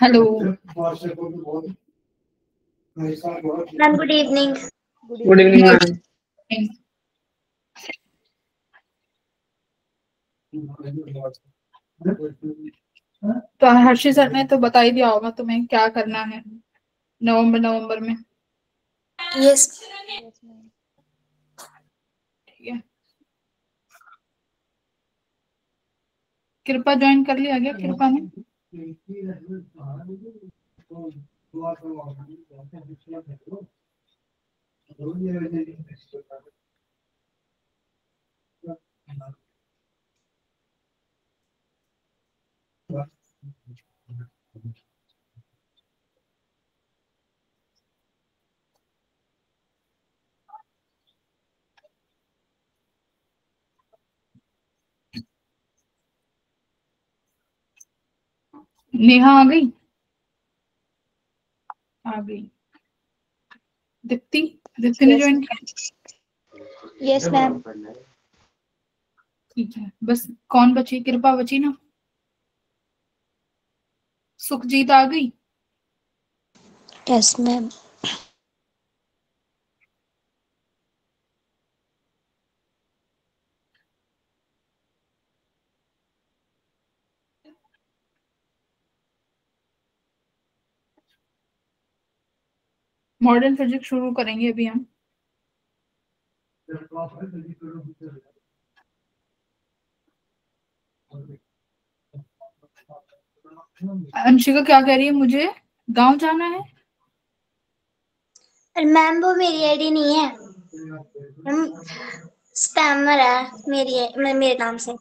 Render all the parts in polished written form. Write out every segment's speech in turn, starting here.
Hello. Ma'am good evening. Good evening ma'am. तो Harshi sir ने तो बता ही दिया होगा तुम्हें क्या करना है नवंबर में। यस। ठीक है। कृपा ज्वाइन कर लिया गया कृपा ने। नेहा आ गई? आ गई। दीप्ति, दीप्ति ने यस ज्वाइन किया? Yes ma'am. ठीक है, बस कौन बची? कृपा बची ना? सुखजीत आ गई? Yes ma'am. मॉडर्न फिजिक्स शुरू करेंगे अभी हम। अंशिका क्या कह रही है? मुझे गांव जाना है। मैम वो मेरी आईडी नहीं है मैम, स्पैमर है मेरे नाम से।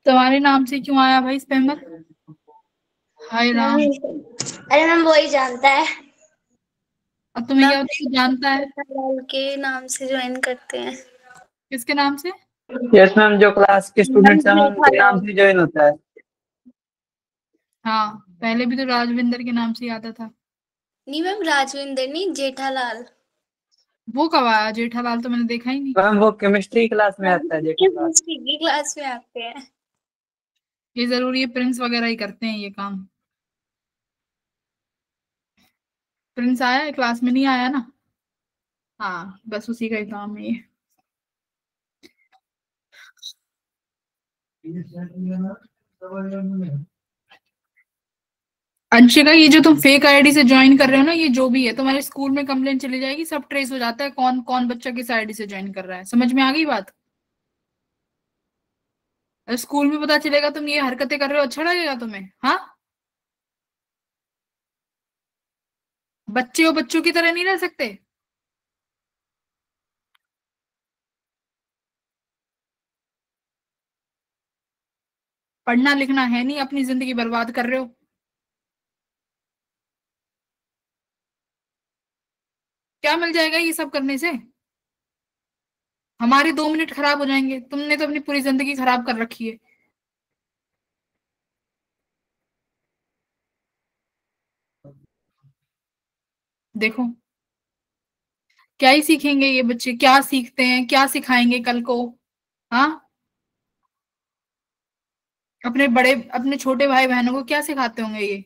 तुम्हारे नाम से क्यों आया भाई स्पैमर? Hi ma'am Ram. अरे मैम वही जानता है। अब तुम्हें मैम क्या पता वो जानता है? लाल के नाम से ज्वाइन करते हैं। किसके नाम से? यस मैम, जो क्लास के मैम स्टूडेंट्स हैं वो उनके नाम जेठालाल। से ज्वाइन होता है। हाँ, पहले भी तो राजविंदर के नाम से ही आता था। नहीं मैम राजविंदर नहीं, जेठालाल। वो कब आया जेठालाल? तो मैंने देखा ही नहीं। मैम वो केमिस्ट्री क्लास में आता है जेठालाल। केमिस्ट्री की क्लास में आते हैं। ये जरूरी है, प्रिंस वगैरह ही करते हैं ये काम। प्रिंस आया है क्लास में? नहीं आया ना? हाँ, बस उसी का ही काम है ये। अंशिका, ये जो तुम फेक आईडी से ज्वाइन कर रहे हो ना, ये जो भी है तुम्हारे स्कूल में कंप्लेंट चली जाएगी, सब ट्रेस हो जाता है कौन कौन बच्चा किस आईडी से ज्वाइन कर रहा है। समझ में आ गई बात? अगर स्कूल में पता चलेगा तुम ये हरकतें कर रहे हो, अच्छा लगेगा तुम्हें? हाँ, बच्चे हो, बच्चों की तरह नहीं रह सकते। पढ़ना लिखना है नहीं, अपनी जिंदगी बर्बाद कर रहे हो। क्या मिल जाएगा ये सब करने से? हमारे 2 मिनट खराब हो जाएंगे, तुमने तो अपनी पूरी जिंदगी खराब कर रखी है। देखो, क्या ही सीखेंगे ये बच्चे, क्या सीखते हैं, क्या सिखाएंगे कल को? हाँ, अपने बड़े, अपने छोटे भाई बहनों को क्या सिखाते होंगे ये?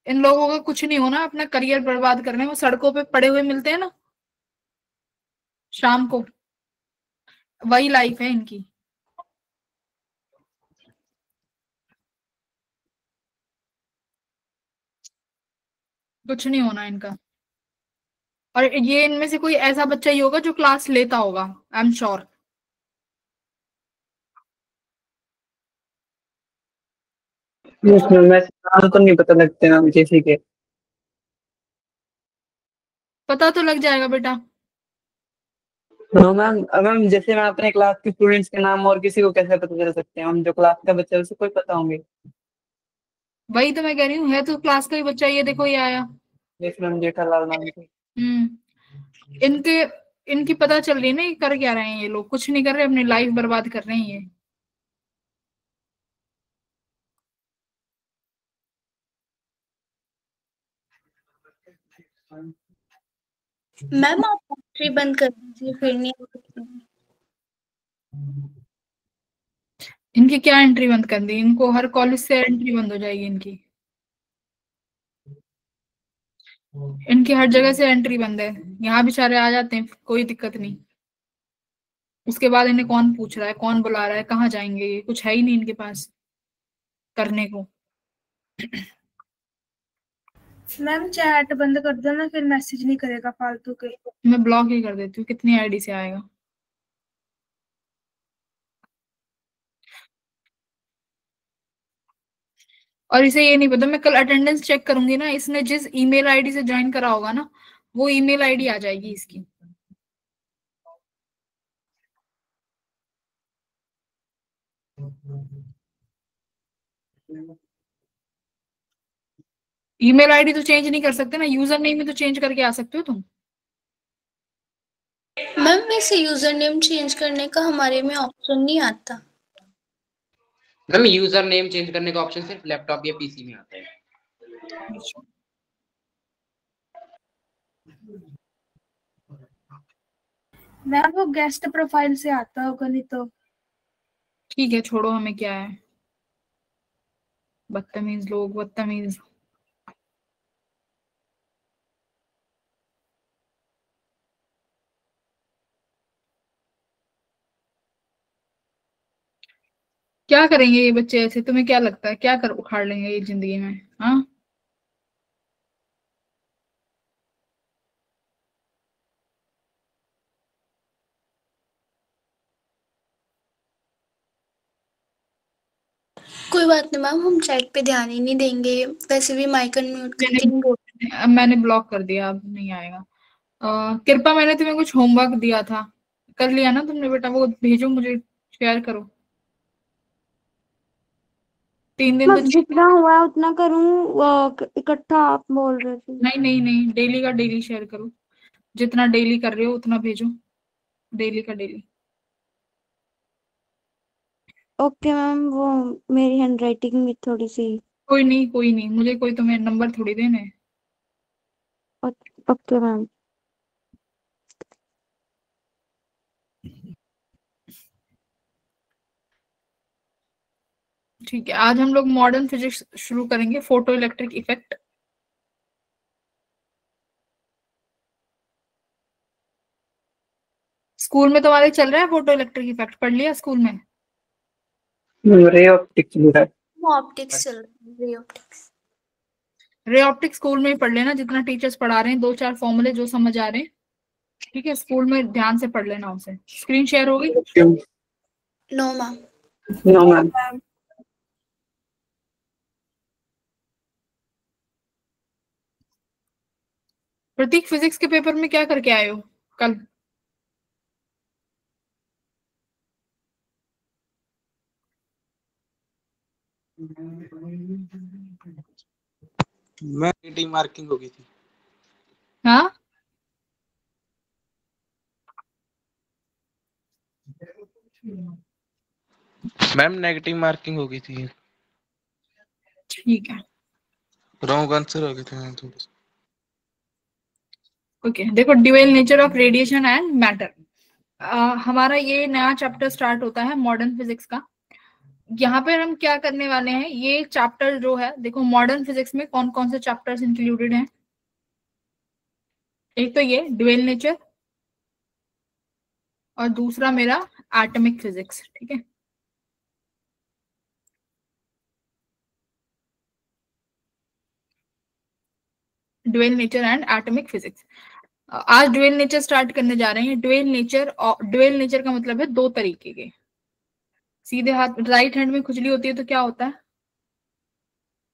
इन लोगों का कुछ नहीं होना, अपना करियर बर्बाद करने, वो सड़कों पे पड़े हुए मिलते हैं ना शाम को, वही लाइफ है इनकी। कुछ नहीं होना इनका। और ये इनमें से कोई ऐसा बच्चा ही होगा जो क्लास लेता होगा, I am sure. Yes ma'am, वैसे नाम तो नहीं पता लगते मैम किसी के। पता तो लग जाएगा बेटा। नो मैम, मैम जैसे मैं अपने क्लास के स्टूडेंट्स के नाम और किसी को कैसे पता चल सकते हैं? हम जो क्लास का बच्चा है उसे कोई पता होंगे। वही तो मैं कह रही हूँ, है तो क्लास का ही बच्चा, ये देखो ये आया। यस मैम, जेठालाल नाम से। इनके, इनकी पता चल रही है ना ये कर क्या रहे हैं। ये लोग कुछ नहीं कर रहे, अपनी लाइफ बर्बाद कर रहे हैं ये। मैम आप एंट्री बंद कर दीजिए फिर नहीं आ सकती। इनकी क्या एंट्री बंद कर दी? इनको हर कॉलेज से एंट्री बंद हो जाएगी इनकी। इनकी हर जगह से एंट्री बंद है। यहाँ बेचारे आ जाते हैं, कोई दिक्कत नहीं। उसके बाद इन्हें कौन पूछ रहा है, कौन बुला रहा है, कहाँ जाएंगे? ये कुछ है ही नहीं इनके पास करने को। मैम चैट बंद कर दो ना, फिर मैसेज नहीं करेगा फालतू के। मैं ब्लॉक ही कर देती हूँ, कितनी आईडी से आएगा। और इसे ये नहीं पता, मैं कल अटेंडेंस चेक करूंगी ना, इसने जिस ईमेल आईडी से ज्वाइन करा होगा ना, वो ईमेल आईडी आ जाएगी इसकी। ईमेल आईडी तो चेंज नहीं कर सकते ना, यूजर नेम ही तो चेंज करके आ सकते हो तुम। मैम वैसे यूजर नेम चेंज करने का हमारे में ऑप्शन नहीं आता। मैम यूजर नेम चेंज करने का ऑप्शन सिर्फ लैपटॉप या पीसी में आता है। मैम वो गेस्ट प्रोफाइल से आता होगा, नहीं तो। ठीक है छोड़ो, हमें क्या है, बदतमीज लोग, बदतमीज। क्या करेंगे ये बच्चे ऐसे, तुम्हें क्या लगता है क्या कर उखाड़ लेंगे ये जिंदगी में? हाँ, कोई बात नहीं मैम, हम चैट पे ध्यान ही नहीं देंगे, वैसे भी माइक अनम्यूट करके नहीं बोल। अब मैंने ब्लॉक कर दिया, अब नहीं आएगा। कृपा, मैंने तुम्हें कुछ होमवर्क दिया था, कर लिया ना तुमने बेटा? वो भेजो मुझे, शेयर करो। 3 दिन तो जितना हुआ है उतना करूं, इकट्ठा आप बोल रहे थे। नहीं नहीं नहीं, डेली का डेली शेयर करो, जितना डेली कर रहे हो उतना भेजो, डेली का डेली। ओके मैम, वो मेरी हैंडराइटिंग में थोड़ी सी। कोई नहीं कोई नहीं, मुझे कोई तुम्हें नंबर थोड़ी देने हैं। Okay ma'am. ठीक है, आज हम लोग मॉडर्न फिजिक्स शुरू करेंगे, फोटो इलेक्ट्रिक इफेक्ट। स्कूल में तुम्हारे चल रहा है फोटो इलेक्ट्रिक इफेक्ट? पढ़ लिया स्कूल में? रे ऑप्टिक्स भी है। ऑप्टिक्स चल रही है, ऑप्टिक्स। रे ऑप्टिक्स स्कूल में ही पढ़ लेना, जितना टीचर्स पढ़ा रहे हैं, 2-4 फॉर्मूले जो समझ आ रहे हैं, ठीक है, स्कूल में ध्यान से पढ़ लेना उसे। स्क्रीन शेयर होगी? No ma'am. No ma'am. Prateek, physics के पेपर में क्या करके आए हो कल? मैं नेगेटिव मार्किंग हो गई थी। हाँ, मैम नेगेटिव मार्किंग हो गई थी। ठीक है। रॉन्ग आंसर हो गए थे मैम थोड़े से। ओके, देखो, dual nature of radiation and matter. हमारा ये नया चैप्टर स्टार्ट होता है मॉडर्न फिजिक्स का। यहाँ पर हम क्या करने वाले हैं, ये चैप्टर जो है, देखो मॉडर्न फिजिक्स में कौन कौन से चैप्टर्स इंक्लूडेड हैं। एक तो ये ड्यूअल नेचर, और दूसरा मेरा एटॉमिक फिजिक्स, ठीक है। Dual nature and atomic physics. आज ड्यूअल नेचर स्टार्ट करने जा रहे हैं। ड्यूअल नेचर का मतलब है दो तरीके के। सीधे हाथ, राइट हैंड में खुजली होती है तो क्या होता है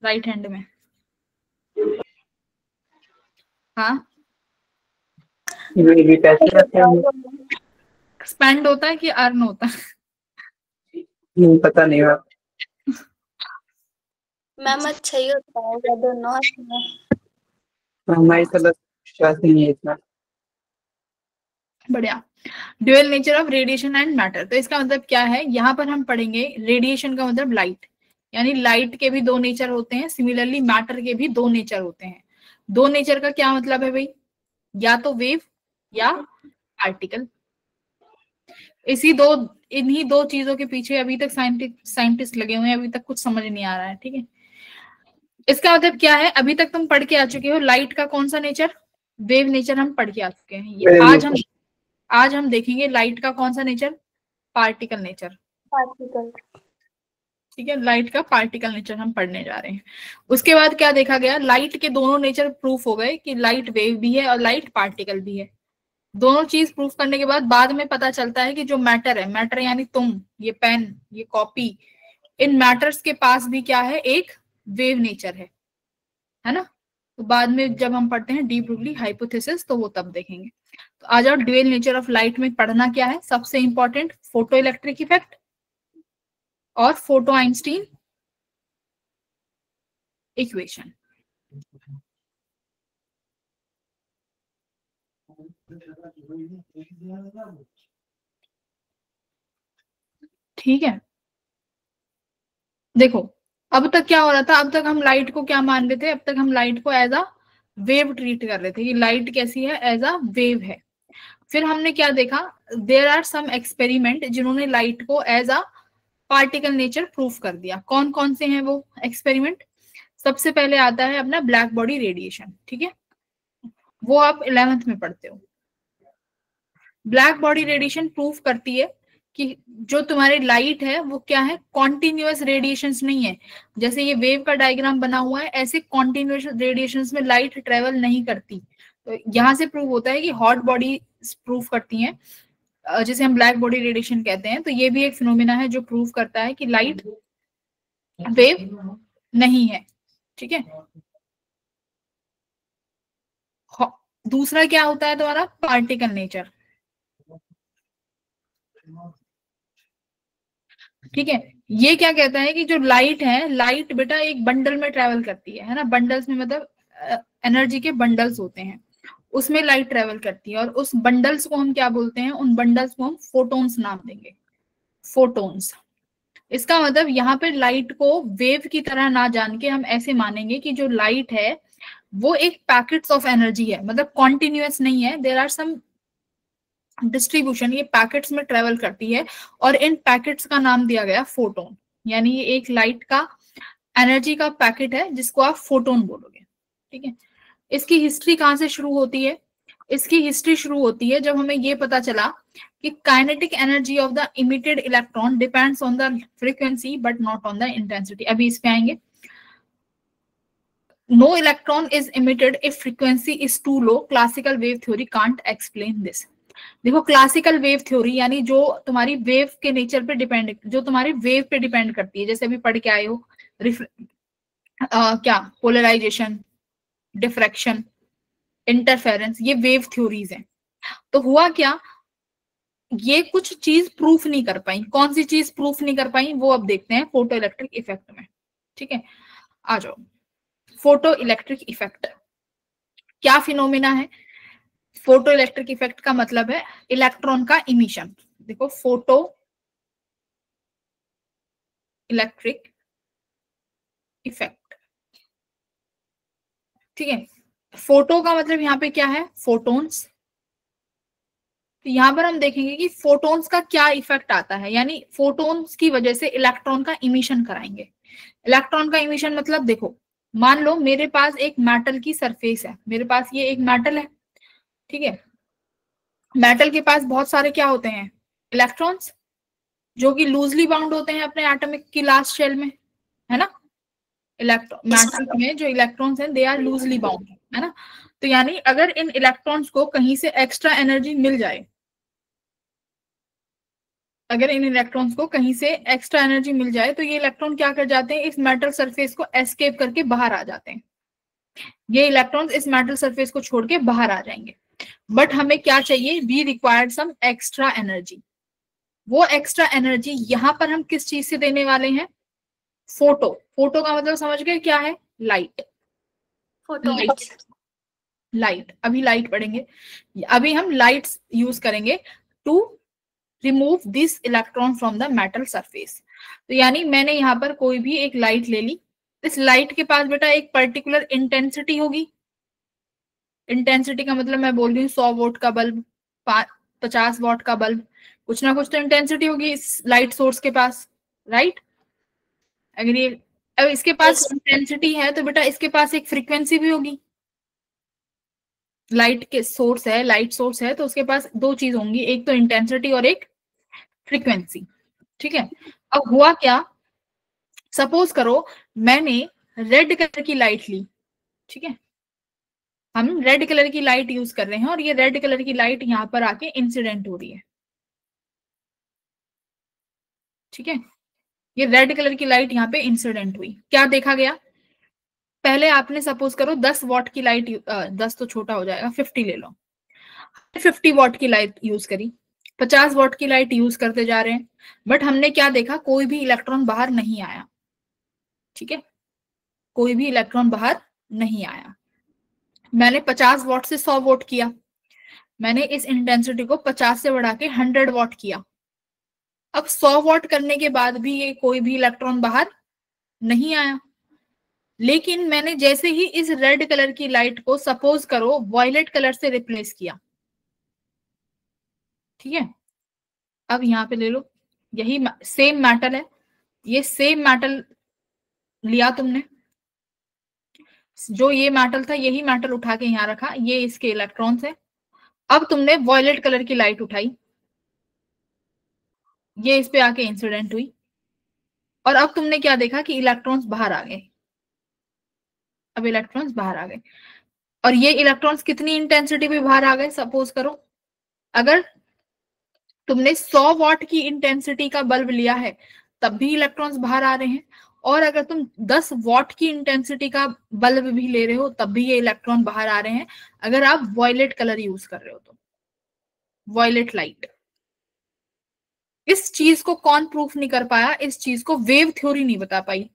राइट हैंड में? हाँ, ये भी पैसे रहते हैं। एक्सपेंड होता है कि अर्न होता है? पता नहीं है। मैम अच्छा ही होता है दोनों हाथ में। हमारी तो विश्वास नहीं है इतना। बढ़िया। Dual nature of radiation and matter, तो इसका मतलब क्या है, यहाँ पर हम पढ़ेंगे रेडिएशन का मतलब लाइट, यानी लाइट के भी दो नेचर होते हैं, सिमिलरली मैटर के भी दो नेचर होते हैं। दो नेचर का क्या मतलब है भाई? या तो वेव या पार्टिकल। इन्हीं दो चीजों के पीछे अभी तक साइंटिस्ट लगे हुए हैं, अभी तक कुछ समझ नहीं आ रहा है, ठीक है। इसका मतलब क्या है, अभी तक तुम पढ़ के आ चुके हो लाइट का कौन सा नेचर, वेव नेचर हम पढ़ के आ चुके हैं। आज हम देखेंगे लाइट का कौन सा नेचर, पार्टिकल नेचर, पार्टिकल। ठीक है। लाइट का पार्टिकल नेचर हम पढ़ने जा रहे हैं। उसके बाद क्या देखा गया, लाइट के दोनों नेचर प्रूफ हो गए कि लाइट वेव भी है और लाइट पार्टिकल भी है। दोनों चीज प्रूफ करने के बाद में पता चलता है कि जो मैटर है, मैटर यानी तुम, ये पेन, ये कॉपी, इन मैटर्स के पास भी क्या है, एक वेव नेचर है ना। तो बाद में जब हम पढ़ते हैं डी ब्रुगली हाइपोथेसिस, तो वो तब देखेंगे। तो आ जाओ, ड्यूअल नेचर ऑफ लाइट में पढ़ना क्या है, सबसे इंपॉर्टेंट फोटो इलेक्ट्रिक इफेक्ट और फोटो आइंस्टीन इक्वेशन। ठीक है, देखो अब तक क्या हो रहा था, अब तक हम लाइट को क्या मान रहे थे, अब तक हम लाइट को एज अ वेव ट्रीट कर रहे थे कि लाइट कैसी है, एज अ वेव है। फिर हमने क्या देखा, देयर आर सम एक्सपेरिमेंट जिन्होंने लाइट को as a particle nature proof कर दिया। कौन कौन से हैं वो एक्सपेरिमेंट? सबसे पहले आता है अपना ब्लैक बॉडी रेडिएशन, ठीक है, वो आप 11th में पढ़ते हो। ब्लैक बॉडी रेडिएशन प्रूफ करती है कि जो तुम्हारी लाइट है वो क्या है, कॉन्टिन्यूअस रेडिएशंस नहीं है। जैसे ये वेव का डायग्राम बना हुआ है, ऐसे कॉन्टिन्यूअस रेडिएशंस में लाइट ट्रेवल नहीं करती। तो यहाँ से प्रूव होता है कि हॉट बॉडी प्रूफ करती हैं, जिसे हम ब्लैक बॉडी रेडिएशन कहते हैं। तो ये भी एक फिनोमिना है जो प्रूव करता है कि लाइट वेव नहीं है, ठीक है। दूसरा क्या होता है तुम्हारा, पार्टिकल नेचर, ठीक है। ये क्या कहता है कि जो लाइट है, लाइट बेटा एक बंडल में ट्रेवल करती है ना, बंडल्स में मतलब एनर्जी के बंडल्स होते हैं, उसमें लाइट ट्रेवल करती है। और उस बंडल्स को हम क्या बोलते हैं, उन बंडल्स को हम फोटोन्स नाम देंगे, फोटोन्स। इसका मतलब यहाँ पे लाइट को वेव की तरह ना जान के हम ऐसे मानेंगे कि जो लाइट है वो एक पैकेट्स ऑफ एनर्जी है, मतलब कॉन्टिन्यूअस नहीं है, देयर आर सम डिस्ट्रीब्यूशन, ये पैकेट्स में ट्रेवल करती है। और इन पैकेट्स का नाम दिया गया फोटोन, यानी ये एक लाइट का एनर्जी का पैकेट है जिसको आप फोटोन बोलोगे, ठीक है। इसकी हिस्ट्री कहाँ से शुरू होती है? इसकी हिस्ट्री शुरू होती है जब हमें ये पता चला कि kinetic energy of the emitted electron depends on the frequency but not on the intensity. अभी इस पे आएंगे। No electron is emitted if frequency is too low, classical wave theory can't explain this. देखो क्लासिकल वेव थ्योरी यानी जो तुम्हारी wave के nature पे डिपेंड, जो तुम्हारी वेव पे डिपेंड करती है, जैसे अभी पढ़ के आए हो क्या पोलराइजेशन, डिफ्रैक्शन, इंटरफेरेंस, ये वेव थ्योरीज हैं। तो हुआ क्या, ये कुछ चीज प्रूफ नहीं कर पाई। कौन सी चीज प्रूफ नहीं कर पाई वो अब देखते हैं फोटो इलेक्ट्रिक इफेक्ट में, ठीक है। आ जाओ, फोटो इलेक्ट्रिक इफेक्ट क्या फिनोमिना है? फोटो इलेक्ट्रिक इफेक्ट का मतलब है इलेक्ट्रॉन का इमिशन। देखो फोटो इलेक्ट्रिक इफेक्ट, ठीक है। फोटो का मतलब यहाँ पे क्या है, फोटोन्स। तो यहाँ पर हम देखेंगे कि फोटोन्स का क्या इफेक्ट आता है, यानी फोटोन्स की वजह से इलेक्ट्रॉन का इमिशन कराएंगे। इलेक्ट्रॉन का इमिशन मतलब देखो, मान लो मेरे पास एक मेटल की सरफेस है, मेरे पास ये एक मेटल है, ठीक है। मेटल के पास बहुत सारे क्या होते हैं, इलेक्ट्रॉन्स, जो कि लूजली बाउंड होते हैं अपने एटॉमिक की लास्ट शेल में, है ना। मेटल में जो इलेक्ट्रॉन्स हैं दे आर लूजली बाउंड, है ना। तो यानी अगर इन इलेक्ट्रॉन्स को कहीं से एक्स्ट्रा एनर्जी मिल जाए, अगर इन इलेक्ट्रॉन्स को कहीं से एक्स्ट्रा एनर्जी मिल जाए तो ये इलेक्ट्रॉन क्या कर जाते हैं, इस मेटल सरफेस को एस्केप करके बाहर आ जाते हैं। ये इलेक्ट्रॉन्स इस मेटल सरफेस को छोड़ के बाहर आ जाएंगे। बट हमें क्या चाहिए, we required some extra energy. वो एक्स्ट्रा एनर्जी यहाँ पर हम किस चीज से देने वाले हैं, फोटो। फोटो का मतलब समझ गए क्या है, लाइट। लाइट, लाइट, अभी लाइट पढ़ेंगे। अभी हम लाइट्स यूज करेंगे to remove this electron from the metal surface. तो यानी मैंने यहाँ पर कोई भी एक लाइट ले ली, इस लाइट के पास बेटा एक पर्टिकुलर इंटेंसिटी होगी। इंटेंसिटी का मतलब मैं बोल रही हूँ 100 वोल्ट का बल्ब, 50 वॉट का बल्ब, कुछ ना कुछ तो इंटेंसिटी होगी इस लाइट सोर्स के पास, राइट। अगर ये अब इसके पास इंटेंसिटी है तो बेटा इसके पास एक फ्रीक्वेंसी भी होगी। लाइट के सोर्स है, लाइट सोर्स है तो उसके पास दो चीज होंगी, एक तो इंटेंसिटी और एक फ्रीक्वेंसी, ठीक है। अब हुआ क्या, सपोज करो मैंने रेड कलर की लाइट ली, ठीक है। हम रेड कलर की लाइट यूज कर रहे हैं और ये रेड कलर की लाइट यहाँ पर आके इंसिडेंट हो रही है, ठीक है। ये रेड कलर की लाइट यहाँ पे इंसिडेंट हुई, क्या देखा गया, पहले आपने सपोज करो 10 वॉट की लाइट, 10 तो छोटा हो जाएगा, 50 ले लो, 50 वॉट की लाइट यूज करी, 50 वॉट की लाइट यूज करते जा रहे हैं। बट हमने क्या देखा, कोई भी इलेक्ट्रॉन बाहर नहीं आया, ठीक है, कोई भी इलेक्ट्रॉन बाहर नहीं आया। मैंने 50 वॉट से 100 वोट किया, मैंने इस इंटेंसिटी को 50 से बढ़ा के 100 वॉट किया। अब 100 वॉट करने के बाद भी ये कोई भी इलेक्ट्रॉन बाहर नहीं आया, लेकिन मैंने जैसे ही इस रेड कलर की लाइट को सपोज करो वॉयलेट कलर से रिप्लेस किया, ठीक है। अब यहाँ पे ले लो, यही सेम मेटल है, ये सेम मेटल लिया तुमने, जो ये मेटल था यही मेटल उठा के यहाँ रखा, ये इसके इलेक्ट्रॉन्स है। अब तुमने वॉयलेट कलर की लाइट उठाई, ये इस पे आके इंसिडेंट हुई, और अब तुमने क्या देखा कि इलेक्ट्रॉन्स बाहर आ गए। अब इलेक्ट्रॉन्स बाहर आ गए, और ये इलेक्ट्रॉन्स कितनी इंटेंसिटी पे बाहर आ गए, सपोज करो अगर तुमने 100 वॉट की इंटेंसिटी का बल्ब लिया है तब भी इलेक्ट्रॉन्स बाहर आ रहे हैं, और अगर तुम 10 वॉट की इंटेंसिटी का बल्ब भी ले रहे हो तब भी ये इलेक्ट्रॉन बाहर आ रहे हैं, अगर आप वॉयलेट कलर यूज कर रहे हो तो, वॉयलेट लाइट। इस चीज को कौन प्रूफ नहीं कर पाया, इस चीज को वेव थ्योरी नहीं बता पाई।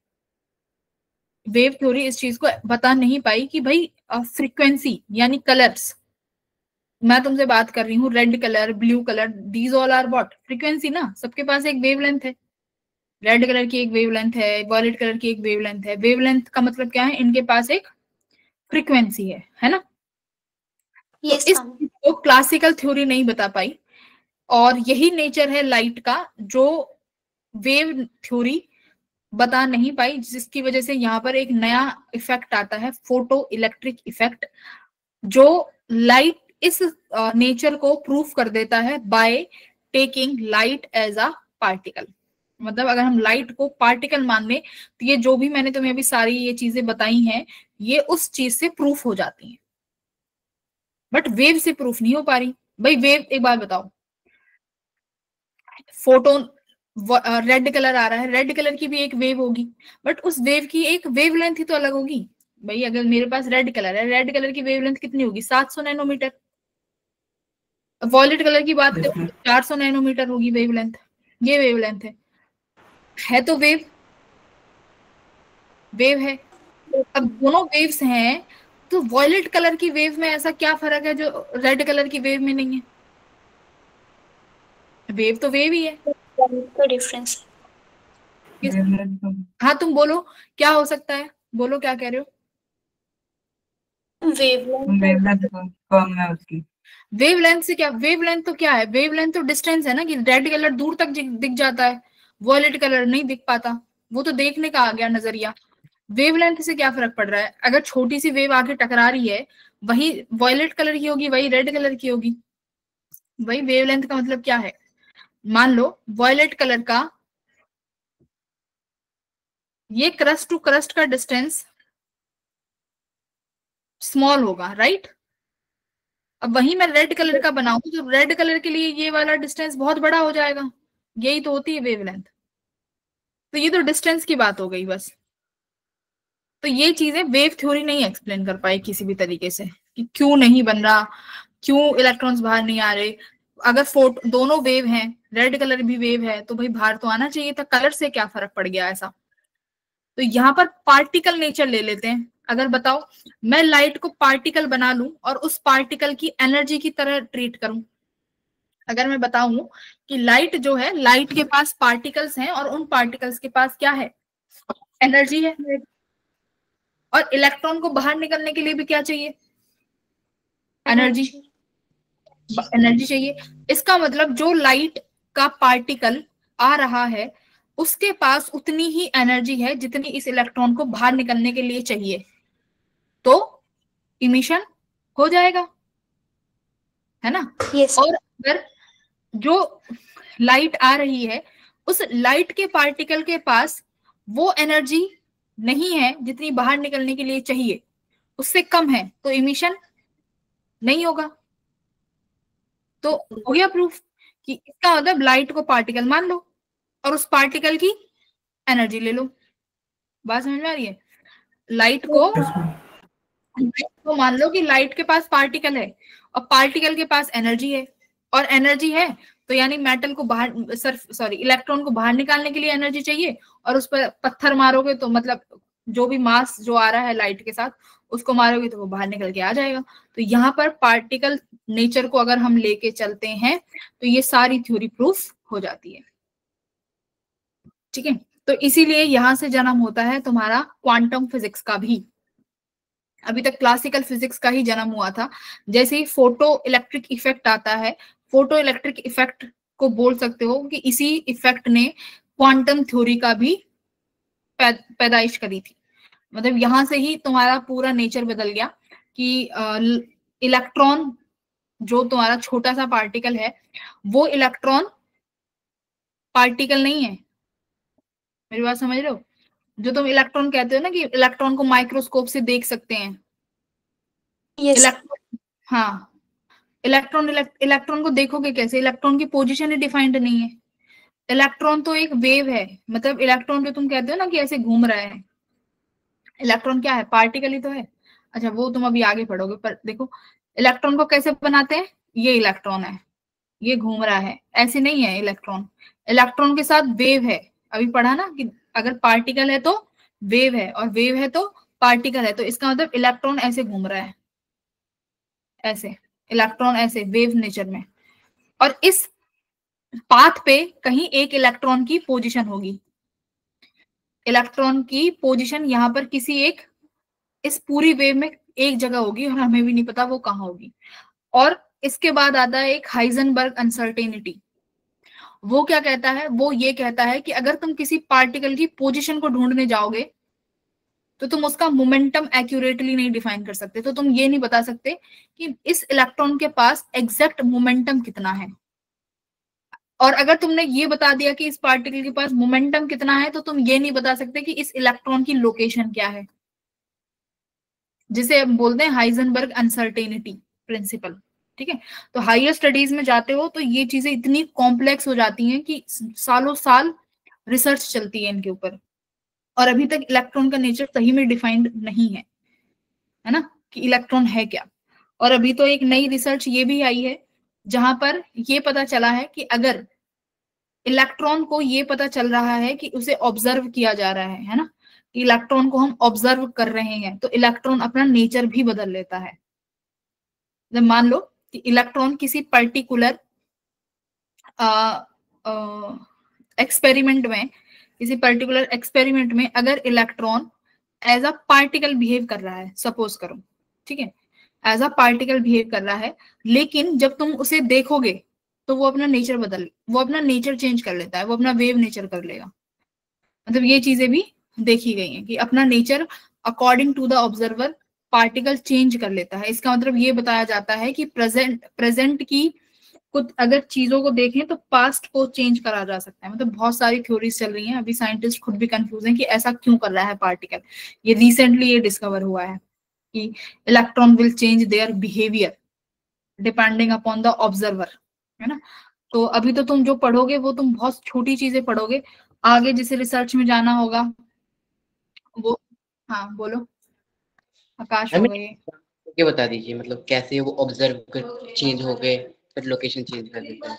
वेव थ्योरी इस चीज को बता नहीं पाई कि भाई फ्रीक्वेंसी यानी कलर्स, मैं तुमसे बात कर रही हूँ red colour, blue colour, these all are what, frequency ना, सबके पास एक वेवलेंथ है। रेड कलर की एक वेवलेंथ है, वॉयलेट कलर की एक वेवलेंथ है। वेवलेंथ का मतलब क्या है, इनके पास एक फ्रीक्वेंसी है ना। तो इस को क्लासिकल थ्योरी नहीं बता पाई, और यही नेचर है लाइट का जो वेव थ्योरी बता नहीं पाई, जिसकी वजह से यहाँ पर एक नया इफेक्ट आता है, फोटो इलेक्ट्रिक इफेक्ट, जो लाइट इस नेचर को प्रूफ कर देता है by taking light as a particle. मतलब अगर हम लाइट को पार्टिकल मान लें तो ये जो भी मैंने तुम्हें अभी सारी ये चीजें बताई हैं ये उस चीज से प्रूफ हो जाती हैं, बट वेव से प्रूफ नहीं हो पा रही। भाई वेव, एक बात बताओ, फोटोन रेड कलर आ रहा है, रेड कलर की भी एक वेव होगी, बट उस वेव की एक वेवलेंथ ही तो अलग होगी। भाई अगर मेरे पास रेड कलर है, रेड कलर की वेवलेंथ कितनी होगी, 700 नैनोमीटर। वॉयलेट कलर की बात करें 400 नैनोमीटर होगी वेवलेंथ, ये वेवलेंथ है तो वेव है। अब दोनों वेव्स हैं, तो वॉयलेट कलर की वेव में ऐसा क्या फर्क है जो रेड कलर की वेव में नहीं है? वेव तो वेव ही है, कोई डिफरेंस? हाँ तुम बोलो क्या हो सकता है, बोलो क्या कह रहे हो? वेवलेंथ कम है उसकी। वेवलेंथ से क्या, वेवलेंथ तो क्या है, वेवलेंथ तो डिस्टेंस है ना, कि रेड कलर दूर तक दिख जाता है, वॉयलेट कलर नहीं दिख पाता, वो तो देखने का आ गया नजरिया। वेवलेंथ से क्या फर्क पड़ रहा है, अगर छोटी सी वेव आके टकरा रही है वही वॉयलेट कलर की होगी, वही रेड कलर की होगी। वही वेवलेंथ का मतलब क्या है, मान लो वॉयलेट कलर का ये क्रस्ट टू क्रस्ट का डिस्टेंस स्मॉल होगा, राइट। अब वही मैं रेड कलर का बनाऊं तो रेड कलर के लिए ये वाला डिस्टेंस बहुत बड़ा हो जाएगा, यही तो होती है वेवलेंथ। तो ये तो डिस्टेंस की बात हो गई बस। तो ये चीजें वेव थ्योरी नहीं एक्सप्लेन कर पाई किसी भी तरीके से, कि क्यों नहीं बन रहा, क्यों इलेक्ट्रॉन्स बाहर नहीं आ रहे। अगर फोटो दोनों वेव हैं, रेड कलर भी वेव है, तो भाई बाहर तो आना चाहिए था, कलर से क्या फर्क पड़ गया ऐसा। तो यहाँ पर पार्टिकल नेचर ले लेते हैं। अगर बताओ मैं लाइट को पार्टिकल बना लूं और उस पार्टिकल की एनर्जी की तरह ट्रीट करूं, अगर मैं बताऊं कि लाइट जो है, लाइट के पास पार्टिकल्स हैं और उन पार्टिकल्स के पास क्या है, एनर्जी है, और इलेक्ट्रॉन को बाहर निकलने के लिए भी क्या चाहिए, एनर्जी चाहिए। इसका मतलब जो लाइट का पार्टिकल आ रहा है उसके पास उतनी ही एनर्जी है जितनी इस इलेक्ट्रॉन को बाहर निकलने के लिए चाहिए, तो इमिशन हो जाएगा, है ना। yes. और अगर जो लाइट आ रही है उस लाइट के पार्टिकल के पास वो एनर्जी नहीं है जितनी बाहर निकलने के लिए चाहिए, उससे कम है, तो इमिशन नहीं होगा। तो हो गया प्रूफ कि इसका मतलब लाइट को पार्टिकल मान लो और उस पार्टिकल की एनर्जी ले लो। बात समझ में आ रही है? लाइट को मान लो कि लाइट के पास पार्टिकल है और पार्टिकल के पास एनर्जी है, और एनर्जी है तो यानी मेटल को बाहर इलेक्ट्रॉन को बाहर निकालने के लिए एनर्जी चाहिए, और उस पर पत्थर मारोगे तो मतलब जो भी मास जो आ रहा है लाइट के साथ उसको मारोगे तो वो बाहर निकल के आ जाएगा। तो यहाँ पर पार्टिकल नेचर को अगर हम लेके चलते हैं तो ये सारी थ्योरी प्रूफ हो जाती है। ठीक है, तो इसीलिए यहां से जन्म होता है तुम्हारा क्वांटम फिजिक्स का भी। अभी तक क्लासिकल फिजिक्स का ही जन्म हुआ था। जैसे ही फोटो इलेक्ट्रिक इफेक्ट आता है, फोटो इलेक्ट्रिक इफेक्ट को बोल सकते हो कि इसी इफेक्ट ने क्वांटम थ्योरी का भी पैदाइश करी थी। मतलब यहां से ही तुम्हारा पूरा नेचर बदल गया कि इलेक्ट्रॉन जो तुम्हारा छोटा सा पार्टिकल है वो इलेक्ट्रॉन पार्टिकल नहीं है। मेरी बात समझ रहे हो? जो तुम इलेक्ट्रॉन कहते हो ना कि इलेक्ट्रॉन को माइक्रोस्कोप से देख सकते हैं। यस। इलेक्ट्रॉन, हाँ, इलेक्ट्रॉन को देखोगे कैसे? इलेक्ट्रॉन की पोजीशन ही डिफाइंड नहीं है। इलेक्ट्रॉन तो एक वेव है। मतलब इलेक्ट्रॉन जो तुम कहते हो ना कि ऐसे घूम रहा है, इलेक्ट्रॉन क्या है? पार्टिकल ही तो है। अच्छा, वो तुम अभी आगे पढ़ोगे, पर देखो इलेक्ट्रॉन को कैसे बनाते हैं। ये इलेक्ट्रॉन है, ये घूम रहा है, ऐसे नहीं है इलेक्ट्रॉन। इलेक्ट्रॉन के साथ वेव है। अभी पढ़ा ना कि अगर पार्टिकल है तो वेव है, और वेव है तो पार्टिकल है। तो इसका मतलब इलेक्ट्रॉन ऐसे घूम रहा है, ऐसे इलेक्ट्रॉन ऐसे वेव नेचर में। और इस पाथ पे कहीं एक इलेक्ट्रॉन की पोजीशन होगी। इलेक्ट्रॉन की पोजीशन यहाँ पर किसी एक इस पूरी वेव में एक जगह होगी और हमें भी नहीं पता वो कहाँ होगी। और इसके बाद आता है एक हाइजेनबर्ग अनसर्टेनिटी। वो क्या कहता है? वो ये कहता है कि अगर तुम किसी पार्टिकल की पोजीशन को ढूंढने जाओगे तो तुम उसका मोमेंटम एक्यूरेटली नहीं डिफाइन कर सकते। तो तुम ये नहीं बता सकते कि इस इलेक्ट्रॉन के पास एग्जैक्ट मोमेंटम कितना है। और अगर तुमने ये बता दिया कि इस पार्टिकल के पास मोमेंटम कितना है तो तुम ये नहीं बता सकते कि इस इलेक्ट्रॉन की लोकेशन क्या है, जिसे हम बोलते हैं हाइजेनबर्ग अनसर्टेनिटी प्रिंसिपल। ठीक है, तो हायर स्टडीज में जाते हो तो ये चीजें इतनी कॉम्प्लेक्स हो जाती हैं कि सालों साल रिसर्च चलती है इनके ऊपर। और अभी तक इलेक्ट्रॉन का नेचर सही में डिफाइंड नहीं है ना, कि इलेक्ट्रॉन है क्या। और अभी तो एक नई रिसर्च ये भी आई है जहां पर ये पता चला है कि अगर इलेक्ट्रॉन को ये पता चल रहा है कि उसे ऑब्जर्व किया जा रहा है ना, इलेक्ट्रॉन को हम ऑब्जर्व कर रहे हैं, तो इलेक्ट्रॉन अपना नेचर भी बदल लेता है। जब मान लो कि इलेक्ट्रॉन किसी पर्टिकुलर एक्सपेरिमेंट में, किसी पर्टिकुलर एक्सपेरिमेंट में अगर electron as a particle behave कर रहा है, सपोज करो, ठीक है, एज अ पार्टिकल बिहेव कर रहा है, लेकिन जब तुम उसे देखोगे तो वो अपना नेचर चेंज कर लेता है, वो अपना वेव नेचर कर लेगा। मतलब ये चीजें भी देखी गई हैं कि अपना nature according to the observer particle change कर लेता है। इसका मतलब ये बताया जाता है कि प्रेजेंट की कुछ अगर चीजों को देखें तो पास्ट को चेंज करा जा सकता है। मतलब बहुत सारी थ्योरीज चल रही हैं, अभी साइंटिस्ट खुद भी कंफ्यूज हैं कि ऐसा क्यों कर रहा है पार्टिकल। ये रिसेंटली ये डिस्कवर हुआ है कि electron will change their behaviour depending upon the observer, है ना। तो अभी तो तुम जो पढ़ोगे वो तुम बहुत छोटी चीजें पढ़ोगे, आगे जिसे रिसर्च में जाना होगा वो, हाँ बोलो, आकाश हो हमें गए। ये बता दीजिए मतलब कैसे वो ऑब्जर्व कर चेंज हो गए फिर लोकेशन चेंज कर देते हैं।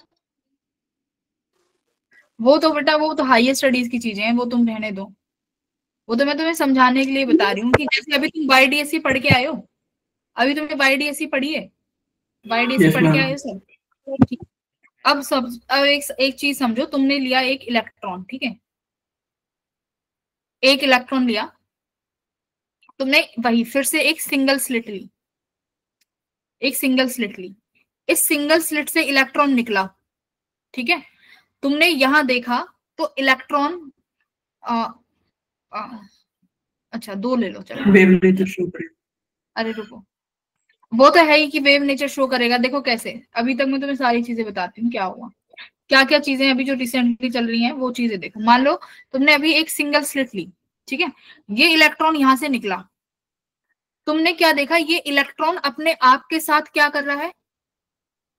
वो तो बेटा वो तो हाईयर स्टडीज की चीजें हैं, वो तुम रहने दो। वो तो मैं तुम्हें समझाने के लिए बता रही हूँ कि जैसे अभी तुम YDSC पढ़ के आए हो, अभी तुमने YDSC पढ़ी है, YDSC यस पढ़ के मैम। आए हो सब। ठीक। अब एक चीज समझो, तुमने लिया एक इलेक्ट्रॉन, ठीक है, एक इलेक्ट्रॉन लिया तुमने, वही फिर से एक सिंगल स्लिट ली, एक सिंगल स्लिट ली, इस सिंगल स्लिट से इलेक्ट्रॉन निकला, ठीक है, तुमने यहां देखा तो इलेक्ट्रॉन, अच्छा दो ले लो चलो। वेव नेचर शो करें। अरे रुको, वो तो है ही कि वेव नेचर शो करेगा। देखो कैसे, अभी तक मैं तुम्हें सारी चीजें बताती हूँ क्या हुआ, क्या क्या चीजें अभी जो रिसेंटली चल रही हैं वो चीजें देखो। मान लो तुमने अभी एक सिंगल स्लिट ली, ठीक है, ये इलेक्ट्रॉन यहां से निकला, तुमने क्या देखा, ये इलेक्ट्रॉन अपने आप के साथ क्या कर रहा है,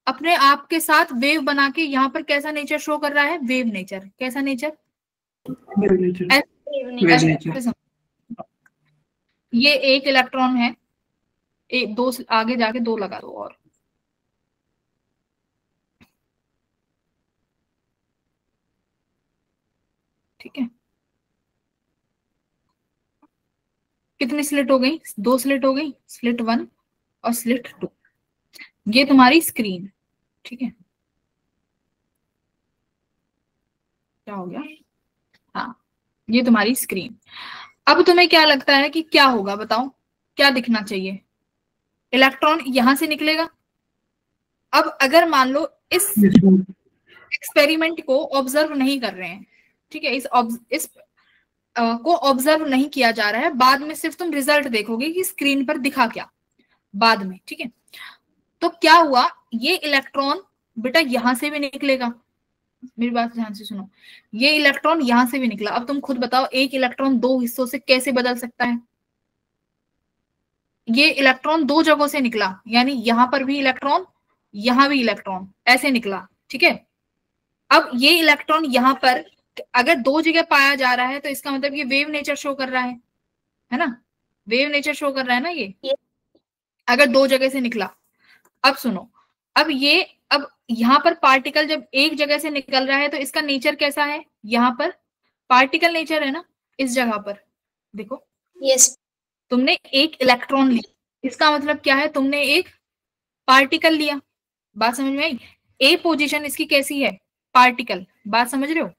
अपने आप के साथ वेव बना के यहाँ पर कैसा नेचर शो कर रहा है, वेव नेचर। कैसा nature? Wave nature. Wave nature. ये एक इलेक्ट्रॉन है, एक दो आगे जाके दो लगा दो और, ठीक है, कितनी स्लिट हो गई? 2 स्लिट हो गई, स्लिट 1 और स्लिट 2। ये तुम्हारी स्क्रीन, ठीक है। क्या हो गया? हाँ, ये तुम्हारी स्क्रीन। अब तुम्हें क्या लगता है कि क्या होगा? बताओ, क्या दिखना चाहिए? इलेक्ट्रॉन यहां से निकलेगा। अब अगर मान लो इस एक्सपेरिमेंट को ऑब्जर्व नहीं कर रहे हैं, ठीक है, इस को ऑब्जर्व नहीं किया जा रहा है, बाद में सिर्फ तुम रिजल्ट देखोगे कि स्क्रीन पर दिखा क्या बाद में, ठीक है। तो क्या हुआ, ये इलेक्ट्रॉन बेटा यहां से भी निकलेगा। मेरी बात ध्यान से सुनो, ये इलेक्ट्रॉन यहां से भी निकला। अब तुम खुद बताओ, एक इलेक्ट्रॉन 2 हिस्सों से कैसे बदल सकता है? ये इलेक्ट्रॉन 2 जगहों से निकला, यानी यहां पर भी इलेक्ट्रॉन, यहां भी इलेक्ट्रॉन, ऐसे निकला, ठीक है। अब ये इलेक्ट्रॉन यहां पर अगर 2 जगह पाया जा रहा है तो इसका मतलब ये वेव नेचर शो कर रहा है ना? वेव नेचर शो कर रहा है ना ये, अगर 2 जगह से निकला। अब सुनो, अब यहाँ पर पार्टिकल जब एक जगह से निकल रहा है तो इसका नेचर कैसा है? यहाँ पर पार्टिकल नेचर है ना, इस जगह पर देखो। यस। तुमने एक इलेक्ट्रॉन लिया, इसका मतलब क्या है? तुमने एक पार्टिकल लिया। बात समझ में आई? ए पोजीशन इसकी कैसी है? पार्टिकल। बात समझ रहे हो?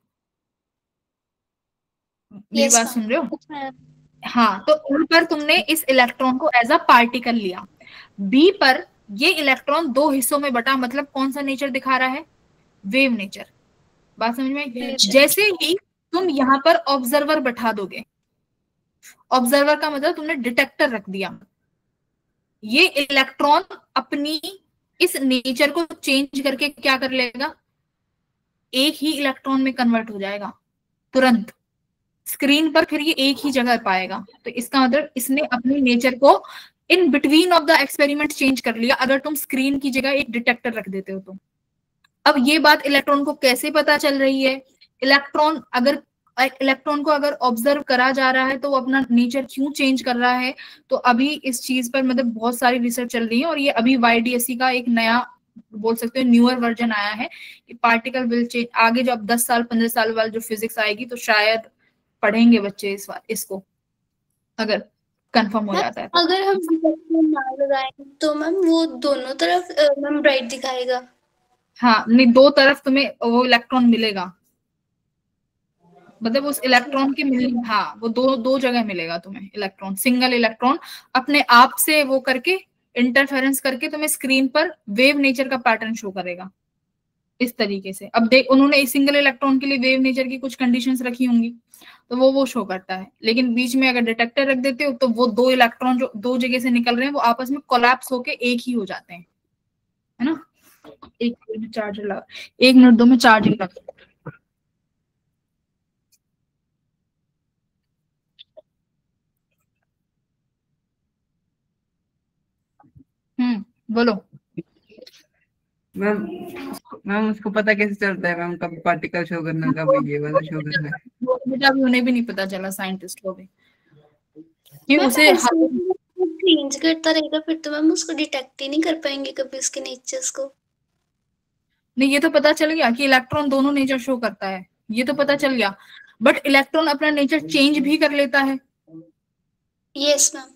मेरी बात सुन रहे हो? हाँ, तो ए पर तुमने इस इलेक्ट्रॉन को एज अ पार्टिकल लिया। बी पर ये इलेक्ट्रॉन 2 हिस्सों में बटा, मतलब कौन सा नेचर दिखा रहा है? Wave nature. बात समझ में आई? जैसे ही तुम यहाँ पर ऑब्जर्वर बैठा दोगे, ऑब्जर्वर का मतलब तुमने डिटेक्टर रख दिया, ये इलेक्ट्रॉन अपनी इस नेचर को चेंज करके क्या कर लेगा? एक ही इलेक्ट्रॉन में कन्वर्ट हो जाएगा तुरंत स्क्रीन पर, फिर ये एक ही जगह पाएगा। तो इसका मतलब इसने अपनी नेचर को in between of the experiment change कर लिया, अगर तुम स्क्रीन की जगह एक डिटेक्टर रख देते हो तो। अब ये बात इलेक्ट्रॉन को कैसे पता चल रही है? इलेक्ट्रॉन को अगर ऑब्जर्व करा जा रहा है तो वो अपना नेचर क्यों चेंज कर रहा है? तो अभी इस चीज पर मतलब बहुत सारी रिसर्च चल रही है, और ये अभी YDSC का एक नया, बोल सकते हो न्यूअर वर्जन आया है कि पार्टिकल विल चेंज। आगे जब 10 साल 15 साल वाली जो फिजिक्स आएगी तो शायद पढ़ेंगे बच्चे इसको, अगर कंफर्म हो जाता है तो। अगर हम ना लगाएं तो मैम वो दोनों तरफ मैम ब्राइट दिखाएगा। हाँ, नहीं, 2 तरफ तुम्हें वो इलेक्ट्रॉन मिलेगा, मतलब उस इलेक्ट्रॉन के मिलने, हाँ, वो दो जगह मिलेगा तुम्हें इलेक्ट्रॉन। सिंगल इलेक्ट्रॉन अपने आप से वो करके इंटरफेरेंस करके तुम्हें स्क्रीन पर वेव नेचर का पैटर्न शो करेगा इस तरीके से। अब देख, उन्होंने इस सिंगल इलेक्ट्रॉन के लिए वेव नेचर की कुछ कंडीशंस रखी होंगी, तो वो शो करता है। लेकिन बीच में अगर डिटेक्टर रख देते हो तो वो 2 इलेक्ट्रॉन जो 2 जगह से निकल रहे हैं वो आपस में कोलैप्स होके एक ही हो जाते हैं, है ना? 1 मिनट में चार्जर लगा, 1 मिनट 2 में चार्जिंग लगा। बोलो मैम। मैम उसको पता कैसे चलता है मैम, कब पार्टिकल शो करना, कब ये वाला शो करना है? बेटा अभी उन्हें भी नहीं पता चला, साइंटिस्ट को भी, कि उसे चेंज करता रहेगा फिर तो मैम उसको डिटेक्ट ही नहीं कर पाएंगे कभी उसके नेचर्स को। नहीं, ये तो पता चल गया कि इलेक्ट्रॉन दोनों नेचर शो करता है, ये तो पता चल गया, बट इलेक्ट्रॉन अपना नेचर चेंज भी कर लेता है। Yes ma'am.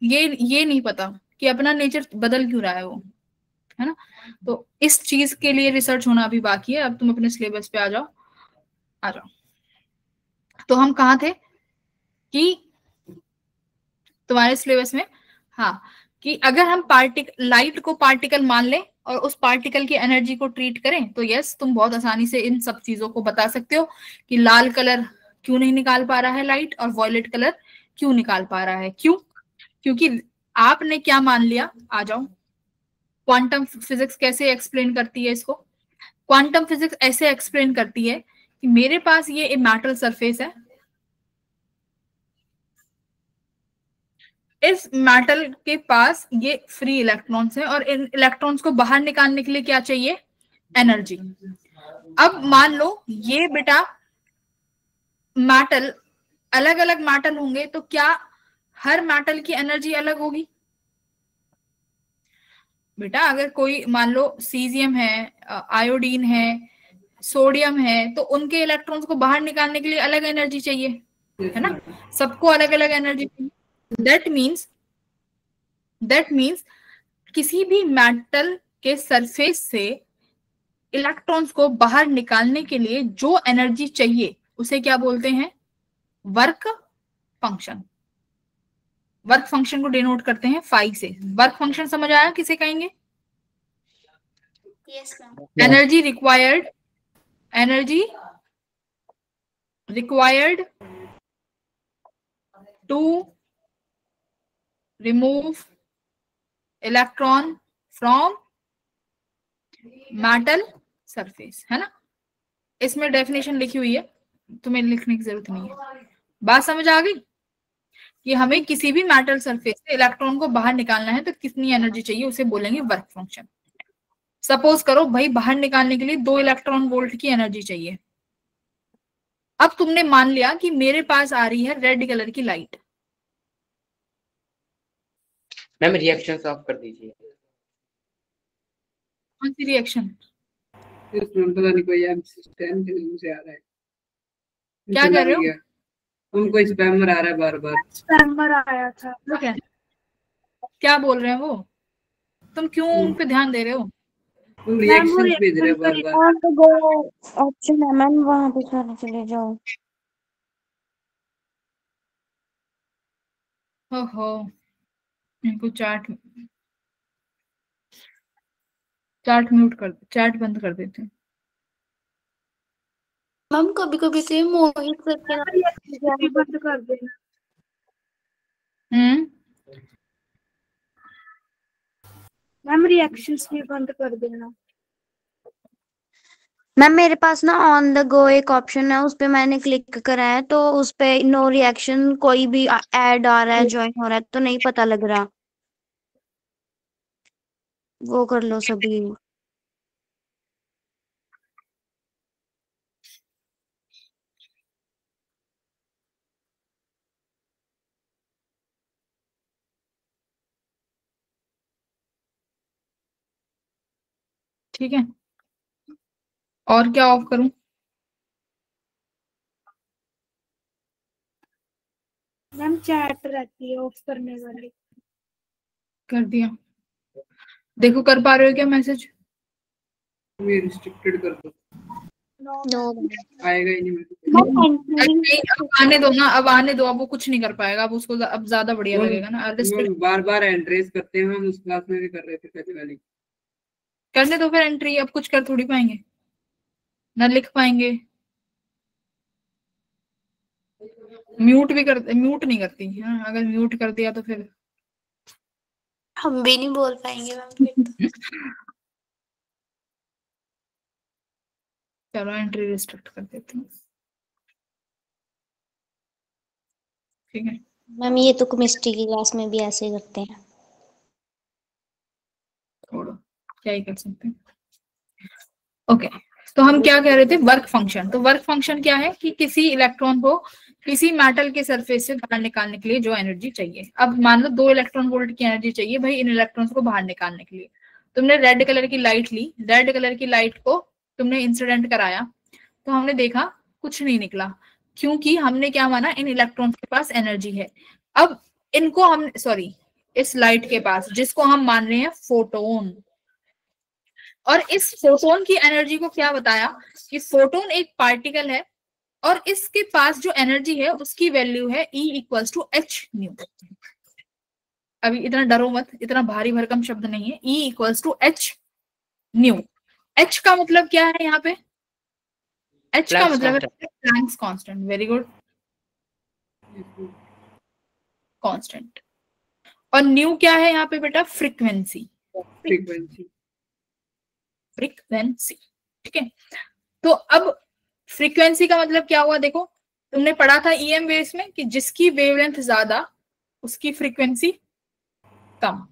ये नहीं पता कि अपना नेचर बदल क्यों रहा है वो, है ना? तो इस चीज के लिए रिसर्च होना अभी बाकी है। अब तुम अपने सिलेबस पे आ जाओ। तो हम कहाँ थे कि तुम्हारे सिलेबस में, हाँ, कि अगर हम लाइट को पार्टिकल मान लें और उस पार्टिकल की एनर्जी को ट्रीट करें तो यस, तुम बहुत आसानी से इन सब चीजों को बता सकते हो कि लाल कलर क्यों नहीं निकाल पा रहा है लाइट, और वॉयलेट कलर क्यों निकाल पा रहा है। क्यों? क्योंकि आपने क्या मान लिया, आ जाओ, क्वांटम फिजिक्स कैसे एक्सप्लेन करती है इसको? क्वांटम फिजिक्स ऐसे एक्सप्लेन करती है कि मेरे पास ये मेटल सरफेस है, इस मेटल के पास ये फ्री इलेक्ट्रॉन्स है, और इन इलेक्ट्रॉन्स को बाहर निकालने के लिए क्या चाहिए? एनर्जी। अब मान लो ये बेटा मेटल, अलग अलग मेटल होंगे तो क्या हर मेटल की एनर्जी अलग होगी? बेटा अगर कोई मान लो सीजियम है, आयोडीन है, सोडियम है, तो उनके इलेक्ट्रॉन्स को बाहर निकालने के लिए अलग एनर्जी चाहिए, है ना? सबको अलग अलग एनर्जी चाहिए। दैट मीन्स किसी भी मेटल के सरफेस से इलेक्ट्रॉन्स को बाहर निकालने के लिए जो एनर्जी चाहिए उसे क्या बोलते हैं? Work function. वर्क फंक्शन को डिनोट करते हैं फाई से। वर्क फंक्शन समझ आया किसे कहेंगे? Yes ma'am. Energy required to remove electron from metal surface, है ना? इसमें डेफिनेशन लिखी हुई है, तुम्हें लिखने की जरूरत नहीं है। बात समझ आ गई कि हमें किसी भी मेटल सरफेस से इलेक्ट्रॉन को बाहर निकालना है तो कितनी एनर्जी चाहिए उसे बोलेंगे वर्क फंक्शन। सपोज करो भाई बाहर निकालने के लिए 2 इलेक्ट्रॉन वोल्ट की एनर्जी चाहिए। अब तुमने मान लिया कि मेरे पास आ रही है रेड कलर की लाइट। मैम रिएक्शन ऑफ कर दीजिए। कौन सी रिएक्शन? इसमें पता नहीं कोई एम से आ रहा है। क्या कर रहे हो? उनको स्पैमर आ रहा है बार बार। स्पैमर आया था। वो क्या बोल रहे हैं वो? तुम क्यों उन पे ध्यान दे रहे हो? तुम रिएक्शन भेज रहे हो बार बार। और तो वो ऑप्शन है मैम, वहां पे सारे चले जाओ। ओहो, इनको चैट बंद कर देते हैं। मैम कभी कभी तो ये मोहित करके ना बंद कर देना मैम, रिएक्शंस भी बंद कर देना। मैम मेरे पास ना ऑन द गो एक ऑप्शन है, उस पे मैंने क्लिक करा है तो उस पे नो रिएक्शन कोई भी ऐड आ रहा है, ज्वाइन हो रहा है तो नहीं पता लग रहा। वो कर लो सभी। ठीक है, और क्या ऑफ करूं? मैम चैट रहती है ऑफ करने वाली। कर दिया। देखो कर पा रहे हो क्या मैसेज? ये रिस्ट्रिक्टेड कर दो, नो आएगा ही नहीं। अब आने दो ना, अब आने दो। अब वो कुछ नहीं कर पाएगा, अब उसको अब ज्यादा बढ़िया लगेगा ना। बार बार एंट्रेस करते हैं, हम उस क्लास में भी कर रहे थे पहले वाली। करने दो फिर एंट्री। अब कुछ कर थोड़ी पाएंगे, ना लिख पाएंगे। म्यूट नहीं करती। हाँ, अगर म्यूट कर दिया तो फिर हम भी नहीं बोल पाएंगे मैम फिर तो। चलो एंट्री रिस्ट्रिक्ट कर देती हूँ। ठीक है मैम ये तो केमिस्ट्री की क्लास में भी ऐसे ही करते हैं। छोड़ो, क्या ही कर सकते हैं। ओके, तो हम क्या कह रहे थे? Work function. तो वर्क फंक्शन क्या है कि किसी इलेक्ट्रॉन को किसी मेटल के सरफेस से बाहर निकालने के लिए जो एनर्जी चाहिए। अब मान लो 2 इलेक्ट्रॉन वोल्ट की एनर्जी चाहिए भाई इन इलेक्ट्रॉन्स को बाहर निकालने के लिए। तुमने रेड कलर की लाइट ली, रेड कलर की लाइट को तुमने इंसिडेंट कराया तो हमने देखा कुछ नहीं निकला, क्योंकि हमने क्या माना? इन इलेक्ट्रॉन्स के पास एनर्जी है। अब इनको हम इस लाइट के पास, जिसको हम मान रहे हैं फोटोन, और इस फोटोन की एनर्जी को क्या बताया कि फोटोन एक पार्टिकल है और इसके पास जो एनर्जी है उसकी वैल्यू है E equals to h nu. अभी इतना डरो मत, इतना भारी भरकम शब्द नहीं है। E equals to h nu. H का मतलब क्या है यहाँ पे? एच का मतलब है Planck's constant. Very good, constant. और न्यू क्या है यहाँ पे बेटा? फ्रीक्वेंसी। ठीक है, तो अब फ्रीक्वेंसी का मतलब क्या हुआ? देखो तुमने पढ़ा था EM वेव्स में कि जिसकी वेवलेंथ ज्यादा उसकी फ्रीक्वेंसी कम,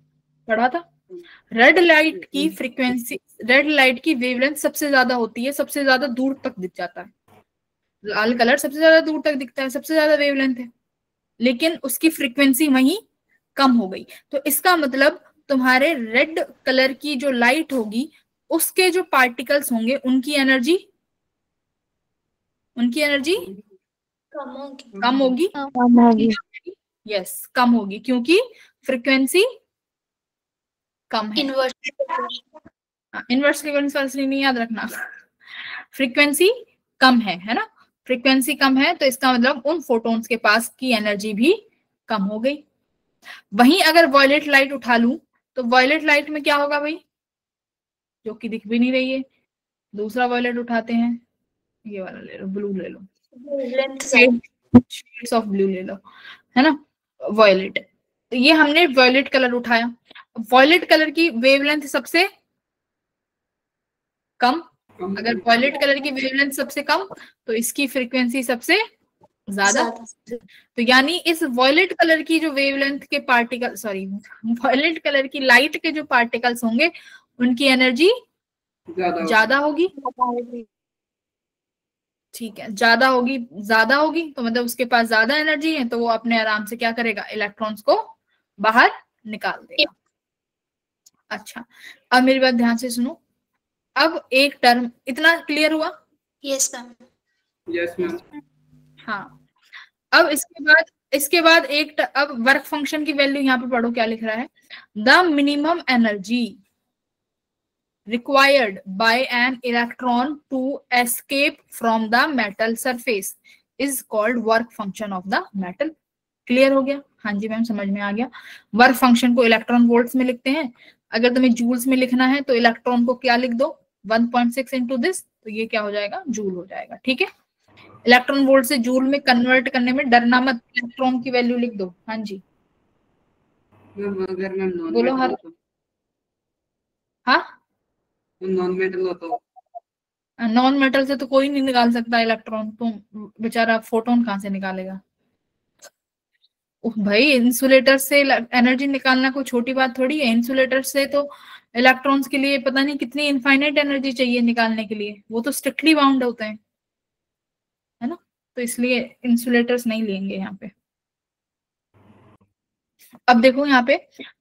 पढ़ा था। रेड लाइट की फ्रीक्वेंसी, रेड लाइट की वेवलेंथ सबसे ज्यादा होती है, सबसे ज्यादा दूर तक दिख जाता है। लाल कलर सबसे ज्यादा दूर तक दिखता है, सबसे ज्यादा वेवलेंथ है, लेकिन उसकी फ्रीक्वेंसी वहीं कम हो गई। तो इसका मतलब तुम्हारे रेड कलर की जो लाइट होगी उसके जो पार्टिकल्स होंगे उनकी एनर्जी कम होगी। कम होगी, यस, कम होगी क्योंकि फ्रीक्वेंसी कम है। इनवर्सली इनवर्सली नहीं याद रखना, फ्रीक्वेंसी कम है ना, फ्रीक्वेंसी कम है तो इसका मतलब उन फोटॉन्स के पास की एनर्जी भी कम हो गई। वहीं अगर वॉयलेट लाइट उठा लूं तो वॉयलेट लाइट में क्या होगा भाई, जो कि दिख भी नहीं रही है। दूसरा वॉयलेट उठाते हैं, ये वाला ले लो, ब्लू ले लो, शेड्स ऑफ ब्लू ले लो, है ना, वॉयलेट। तो ये हमने वॉयलेट कलर उठाया, वॉयलेट कलर की वेवलेंथ सबसे कम, अगर वॉयलेट कलर की वेवलेंथ सबसे कम तो इसकी फ्रीक्वेंसी सबसे ज्यादा। तो यानी इस वॉयलेट कलर की जो वेवलेंथ के पार्टिकल, सॉरी वॉयलेट कलर की लाइट के जो पार्टिकल्स होंगे उनकी एनर्जी ज्यादा होगी। ठीक है, ज्यादा होगी तो मतलब उसके पास ज्यादा एनर्जी है, तो वो अपने आराम से क्या करेगा, इलेक्ट्रॉन्स को बाहर निकाल देगा। अच्छा, अब मेरी बात ध्यान से सुनो, अब एक टर्म, इतना क्लियर हुआ? Yes ma'am. Yes ma'am. हाँ, अब इसके बाद अब वर्क फंक्शन की वैल्यू यहाँ पे पढ़ो क्या लिख रहा है, the minimum energy required by an electron to escape from the metal surface is called work function of the metal। Clear हो गया? हाँ जी मैम, समझ में आ गया। वर्क फंक्शन को इलेक्ट्रॉन वोल्ट्स में लिखते हैं, अगर तुम्हें जूल्स में लिखना है तो इलेक्ट्रॉन को क्या लिख दो, 1.6 इंटू दिस, तो ये क्या हो जाएगा, जूल हो जाएगा। ठीक है, इलेक्ट्रॉन वोल्ट से जूल में कन्वर्ट करने में डरना मत, इलेक्ट्रॉन की वैल्यू लिख दो। हाँ जी अगर मैम नॉन बोलो। मेटल हाँ हाँ, नॉन मेटल हो तो नॉन मेटल से तो कोई नहीं निकाल सकता इलेक्ट्रॉन, तो बेचारा फोटोन कहाँ से निकालेगा। ओह भाई, इंसुलेटर से एनर्जी निकालना कोई छोटी बात थोड़ी है, इंसुलेटर से तो इलेक्ट्रॉन्स के लिए पता नहीं कितनी इनफाइनाइट एनर्जी चाहिए निकालने के लिए, वो तो स्ट्रिक्टली बाउंड होते हैं, है ना, तो इसलिए इंसुलेटर्स नहीं लेंगे यहाँ पे। अब देखो यहाँ पे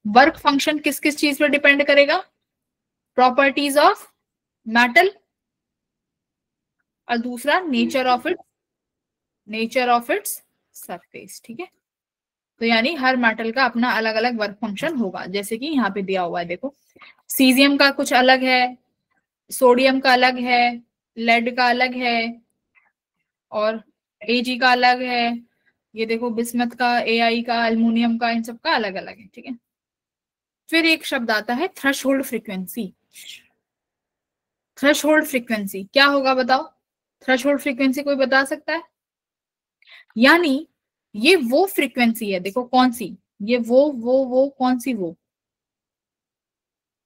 वर्क फंक्शन किस किस चीज पर डिपेंड करेगा, प्रॉपर्टीज ऑफ मेटल, और दूसरा नेचर ऑफ इट्स सरफेस। ठीक है, तो यानी हर मेटल का अपना अलग अलग वर्क फंक्शन होगा, जैसे कि यहाँ पे दिया हुआ है, देखो सीजियम का कुछ अलग है, सोडियम का अलग है, लेड का अलग है, और एजी का अलग है, ये देखो बिस्मथ का, एआई का, एल्युमिनियम का, इन सब का अलग अलग है। ठीक है, फिर एक शब्द आता है थ्रेशोल्ड फ्रीक्वेंसी। थ्रेशोल्ड फ्रीक्वेंसी क्या होगा बताओ, थ्रेशोल्ड फ्रीक्वेंसी कोई बता सकता है? यानी ये वो फ्रीक्वेंसी है, देखो कौन सी, ये वो कौन सी, वो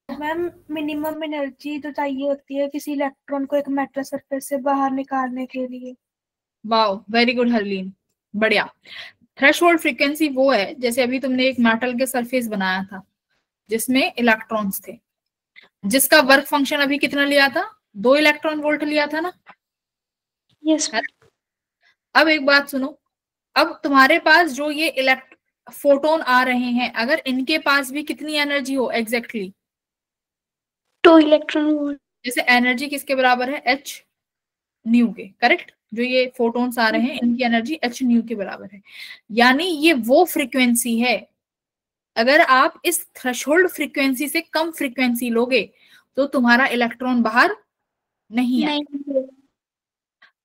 मैम मिनिमम एनर्जी जो चाहिए होती है किसी इलेक्ट्रॉन को एक मेटल सरफेस से बाहर निकालने के लिए। वाओ, वेरी गुड हरलीन, बढ़िया। थ्रेशोल्ड फ्रीक्वेंसी वो है, जैसे अभी तुमने एक मेटल के सरफेस बनाया था जिसमें इलेक्ट्रॉन्स थे, जिसका वर्क फंक्शन अभी कितना लिया था, 2 इलेक्ट्रॉन वोल्ट लिया था ना। यस। अब एक बात सुनो, अब तुम्हारे पास जो ये फोटोन आ रहे हैं, अगर इनके पास भी कितनी एनर्जी हो एग्जैक्टली 2 इलेक्ट्रॉन वोल्ट। जैसे एनर्जी किसके बराबर है, h न्यू के, करेक्ट, जो ये फोटोन्स आ रहे हैं इनकी एनर्जी h न्यू के बराबर है, यानी ये वो फ्रीक्वेंसी है। अगर आप इस थ्रेशोल्ड फ्रीक्वेंसी से कम फ्रीक्वेंसी लोगे तो तुम्हारा इलेक्ट्रॉन बाहर नहीं आएगा।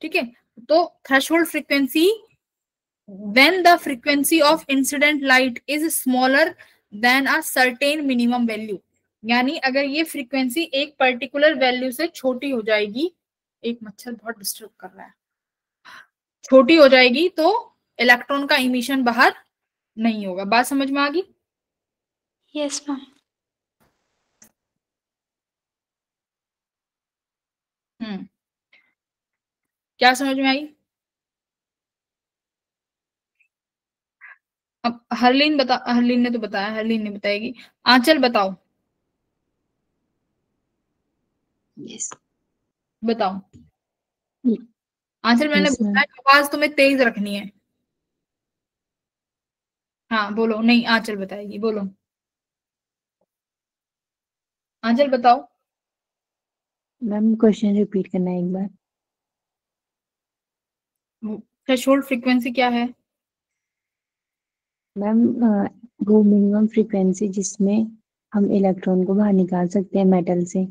ठीक है, तो threshold frequency when the frequency of incident light is smaller than a certain minimum value, यानी अगर ये फ्रीक्वेंसी एक पर्टिकुलर वैल्यू से छोटी हो जाएगी, एक मच्छर बहुत डिस्टर्ब कर रहा है, छोटी हो जाएगी तो इलेक्ट्रॉन का इमिशन बाहर नहीं होगा। बात समझ में आ गई? Yes ma'am. क्या समझ में आई? अब हरलीन ने तो बताया, हरलीन ने बताएगी। आंचल बताओ। यस बताओ आंचल, मैंने बताया आवाज तुम्हें तेज रखनी है। हाँ बोलो, नहीं आंचल बताएगी, बोलो आंचल बताओ। मैम क्वेश्चन रिपीट करना है एक बार। थ्रेशोल्ड फ्रीक्वेंसी क्या है? मैम वो मिनिमम फ्रीक्वेंसी जिसमें हम इलेक्ट्रॉन को बाहर निकाल सकते हैं मेटल से।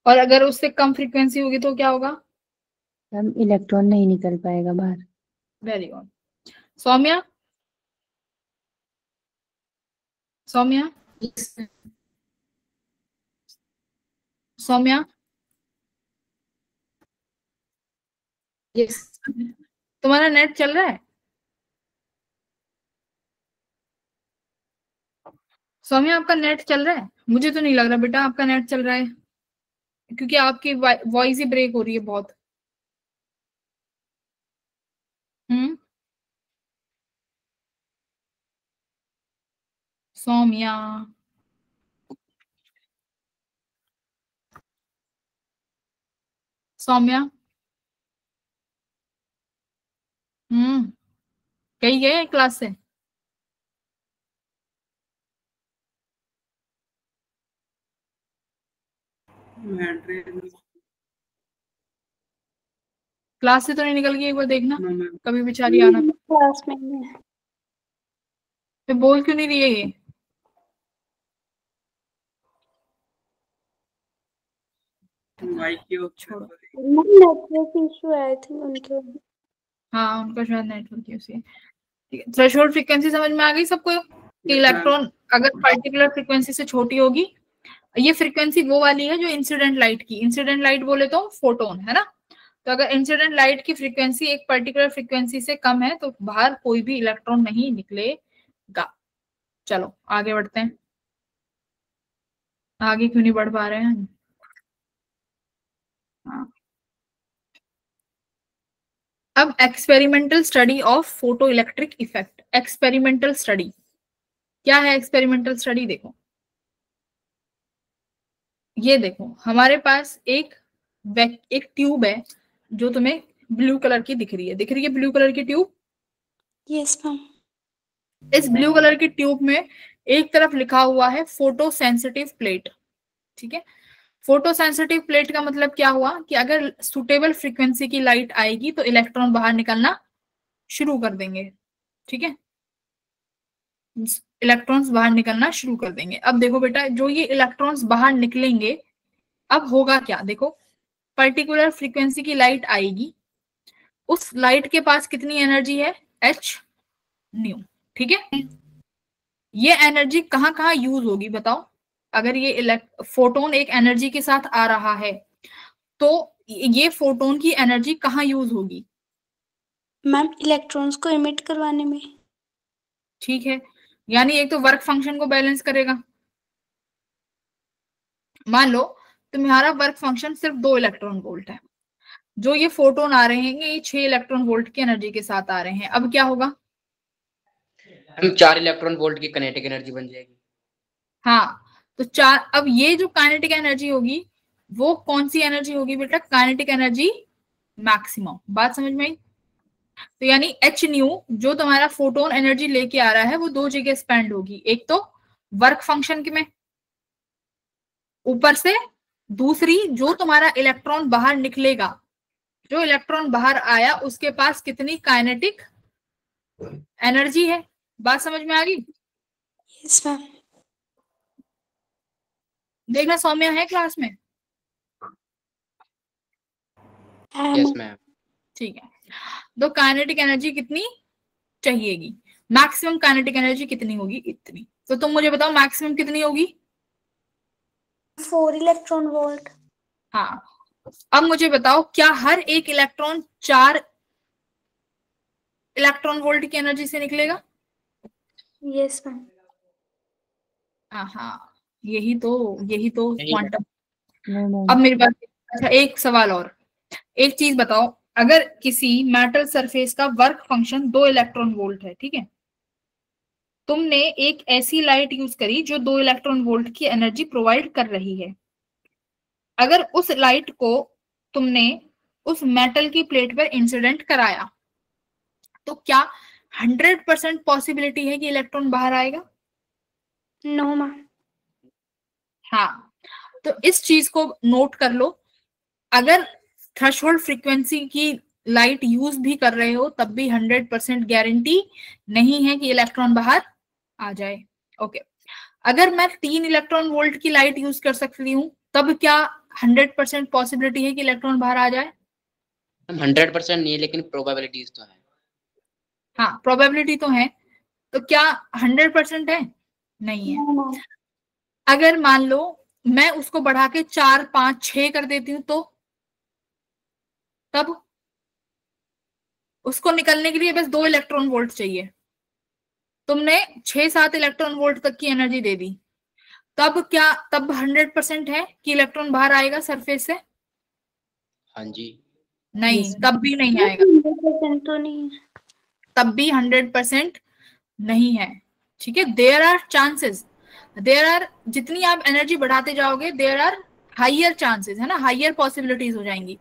और अगर उससे कम फ्रीक्वेंसी होगी तो क्या होगा? मैम इलेक्ट्रॉन नहीं निकल पाएगा बाहर। Very good. Saumya, Saumya, Saumya, yes तुम्हारा नेट चल रहा है? सौम्या, आपका नेट चल रहा है? मुझे तो नहीं लग रहा बेटा आपका नेट चल रहा है, क्योंकि आपकी वॉइस ही ब्रेक हो रही है बहुत। हम्म। सौम्या, सौम्या, कहीं गए क्लास से? क्लास से तो नहीं निकल गई? एक बार देखना, कभी बेचारी आना तो। क्लास में है। फिर बोल क्यों नहीं रही है ये? छोड़ो। नेटवर्क इशू आए थे उनके। हाँ, उनका शायद नेटवर्क इशू है। ठीक है, थ्रेशोल्ड फ्रीक्वेंसी समझ में आ गई सबको कि इलेक्ट्रॉन अगर पर्टिकुलर फ्रीक्वेंसी से छोटी होगी, ये फ्रीक्वेंसी वो वाली है जो इंसिडेंट लाइट की, इंसिडेंट लाइट बोले तो फोटोन है ना, तो अगर इंसिडेंट लाइट की फ्रीक्वेंसी एक पर्टिकुलर फ्रीक्वेंसी से कम है तो बाहर कोई भी इलेक्ट्रॉन नहीं निकलेगा। चलो आगे बढ़ते हैं। आगे क्यों नहीं बढ़ पा रहे हैं? हाँ। अब experimental study of photo electric effect. Experimental study क्या है? एक्सपेरिमेंटल स्टडी देखो, ये देखो हमारे पास एक ट्यूब है जो तुम्हें ब्लू कलर की दिख रही है, दिख रही है ब्लू कलर की ट्यूब? Yes ma'am. इस ब्लू कलर की ट्यूब में एक तरफ लिखा हुआ है फोटो सेंसिटिव प्लेट, ठीक है। फोटो सेंसिटिव प्लेट का मतलब क्या हुआ कि अगर सुटेबल फ्रीक्वेंसी की लाइट आएगी तो इलेक्ट्रॉन बाहर निकलना शुरू कर देंगे, ठीक है, इलेक्ट्रॉन्स बाहर निकलना शुरू कर देंगे। अब देखो बेटा, जो ये इलेक्ट्रॉन्स बाहर निकलेंगे, अब होगा क्या? देखो, पर्टिकुलर फ्रीक्वेंसी की लाइट आएगी, उस लाइट के पास कितनी एनर्जी है? एच न्यू, ठीक है। ये एनर्जी कहाँ कहाँ यूज होगी बताओ? अगर ये फोटोन एक एनर्जी के साथ आ रहा है तो ये फोटोन की एनर्जी कहाँ यूज होगी? मैम इलेक्ट्रॉन्स को इमिट करवाने में। ठीक है, यानी एक तो वर्क फंक्शन को बैलेंस करेगा। मान लो तुम्हारा वर्क फंक्शन सिर्फ 2 इलेक्ट्रॉन वोल्ट है, जो ये फोटोन आ रहे हैं ये 6 इलेक्ट्रॉन वोल्ट की एनर्जी के साथ आ रहे हैं। अब क्या होगा? हम 4 इलेक्ट्रॉन वोल्ट की काइनेटिक एनर्जी बन जाएगी। हाँ, तो 4। अब ये जो काइनेटिक एनर्जी होगी वो कौन सी एनर्जी होगी बेटा? Kinetic energy maximum. बात समझ में आई? तो यानी एच न्यू जो तुम्हारा फोटोन एनर्जी लेके आ रहा है वो 2 जगह स्पेंड होगी, एक तो वर्क फंक्शन में ऊपर से, दूसरी जो तुम्हारा इलेक्ट्रॉन बाहर निकलेगा, जो इलेक्ट्रॉन बाहर आया उसके पास कितनी काइनेटिक एनर्जी है। बात समझ में आ गई? Yes ma'am. देखना सौम्या है क्लास में? Yes ma'am. ठीक है, तो काइनेटिक एनर्जी कितनी चाहिएगी? मैक्सिमम काइनेटिक एनर्जी कितनी होगी? इतनी। तो तुम मुझे बताओ मैक्सिमम कितनी होगी? 4 इलेक्ट्रॉन वोल्ट। हाँ, अब मुझे बताओ क्या हर एक इलेक्ट्रॉन 4 इलेक्ट्रॉन वोल्ट की एनर्जी से निकलेगा? Yes ma'am. हाँ, यही तो क्वांटम। No ma'am. अब मेरे पास अच्छा एक सवाल और, एक चीज बताओ, अगर किसी मेटल सरफेस का वर्क फंक्शन 2 इलेक्ट्रॉन वोल्ट है, ठीक है, तुमने एक ऐसी लाइट यूज करी जो 2 इलेक्ट्रॉन वोल्ट की एनर्जी प्रोवाइड कर रही है, अगर उस लाइट को तुमने उस मेटल की प्लेट पर इंसिडेंट कराया तो क्या 100% पॉसिबिलिटी है कि इलेक्ट्रॉन बाहर आएगा? No ma'am. हाँ, तो इस चीज को नोट कर लो। अगर थ्रेशोल्ड फ्रीक्वेंसी की लाइट यूज भी कर रहे हो तब भी 100% गारंटी नहीं है कि इलेक्ट्रॉन बाहर आ जाए। ओके, अगर मैं 3 इलेक्ट्रॉन वोल्ट की लाइट यूज कर सकती हूँ तब क्या 100% पॉसिबिलिटी है कि इलेक्ट्रॉन बाहर आ जाए? 100% नहीं है, लेकिन प्रोबेबिलिटीज तो है। हाँ, प्रोबेबिलिटी तो है, तो क्या 100% है? नहीं है। अगर मान लो मैं उसको बढ़ा के 4, 5, 6 कर देती हूँ तो तब उसको निकलने के लिए बस 2 इलेक्ट्रॉन वोल्ट चाहिए, तुमने 6-7 इलेक्ट्रॉन वोल्ट तक की एनर्जी दे दी, तब क्या तब 100% है कि इलेक्ट्रॉन बाहर आएगा सरफेस से? हाँ जी। नहीं, Yes. तब भी नहीं आएगा, 100% तो नहीं है। तब भी 100% नहीं है। ठीक है, there are chances, there are, जितनी आप एनर्जी बढ़ाते जाओगे देयर आर हाइयर चांसेस, है ना, हाइयर पॉसिबिलिटीज हो जाएंगी,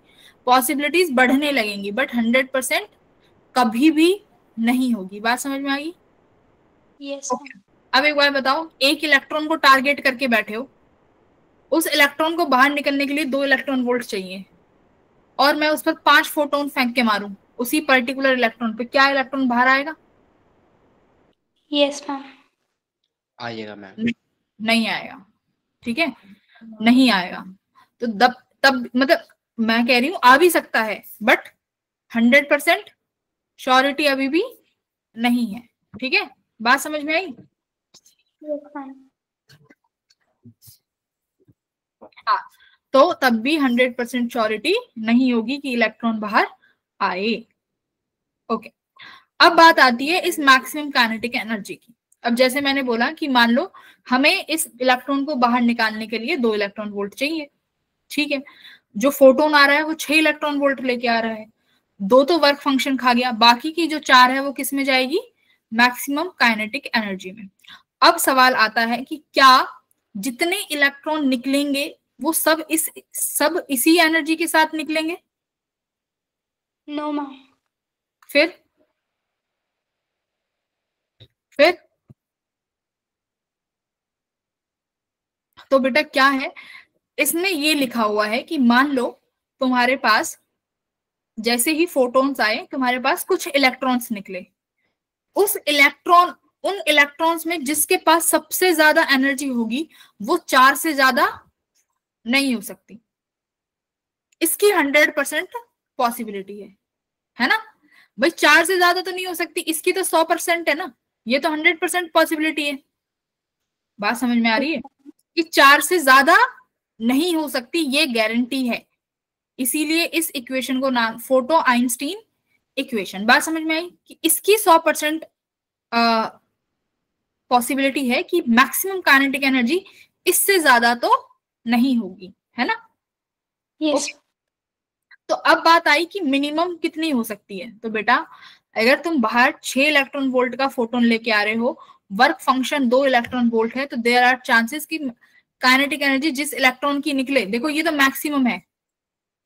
पॉसिबिलिटीज बढ़ने लगेंगी, बट 100% कभी भी नहीं होगी। बात समझ में आ गई? Yes Okay. अब एक बार बताओ, एक इलेक्ट्रॉन को टारगेट करके बैठे हो, उस इलेक्ट्रॉन को बाहर निकलने के लिए 2 इलेक्ट्रॉन वोल्ट चाहिए, और मैं उस पर 5 फोटोन फेंक के मारूं उसी पर्टिकुलर इलेक्ट्रॉन पे, क्या इलेक्ट्रॉन बाहर आएगा? Yes ma'am. आइएगा मैम। नहीं आएगा। ठीक है, नहीं आएगा। तो तब मतलब मैं कह रही हूं आ भी सकता है, बट 100% श्योरिटी अभी भी नहीं है। ठीक है, बात समझ में आई? Yes ma'am. हाँ, तो तब भी 100% श्योरिटी नहीं होगी कि इलेक्ट्रॉन बाहर आए। ओके, अब बात आती है इस मैक्सिमम काइनेटिक एनर्जी की। अब जैसे मैंने बोला कि मान लो हमें इस इलेक्ट्रॉन को बाहर निकालने के लिए 2 इलेक्ट्रॉन वोल्ट चाहिए। ठीक है, जो फोटोन आ रहा है वो 6 इलेक्ट्रॉन वोल्ट लेके आ रहा है, 2 तो वर्क फंक्शन खा गया, बाकी की जो 4 है वो किस में जाएगी? मैक्सिमम काइनेटिक एनर्जी में। अब सवाल आता है कि क्या जितने इलेक्ट्रॉन निकलेंगे वो सब इसी एनर्जी के साथ निकलेंगे? No ma'am. फिर तो बेटा क्या है, इसमें ये लिखा हुआ है कि मान लो तुम्हारे पास जैसे ही फोटॉन्स आए तुम्हारे पास कुछ इलेक्ट्रॉन्स निकले, उन इलेक्ट्रॉन्स में जिसके पास सबसे ज्यादा एनर्जी होगी वो 4 से ज्यादा नहीं हो सकती, इसकी 100% पॉसिबिलिटी है ना भाई? 4 से ज्यादा तो नहीं हो सकती, इसकी तो 100% है ना, ये तो 100% पॉसिबिलिटी है। बात समझ में आ रही है कि 4 से ज्यादा नहीं हो सकती, ये गारंटी है, इसीलिए इस इक्वेशन को नाम फोटो आइंस्टीन इक्वेशन। बात समझ में आई कि इसकी 100% पॉसिबिलिटी है कि मैक्सिमम काइनेटिक एनर्जी इससे ज्यादा तो नहीं होगी, है ना? यस। तो अब बात आई कि मिनिमम कितनी हो सकती है। तो बेटा अगर तुम बाहर 6 इलेक्ट्रॉन वोल्ट का फोटोन लेके आ रहे हो, वर्क फंक्शन 2 इलेक्ट्रॉन वोल्ट है, तो देयर आर चांसेस कि काइनेटिक एनर्जी जिस इलेक्ट्रॉन की निकले, देखो ये तो मैक्सिमम है,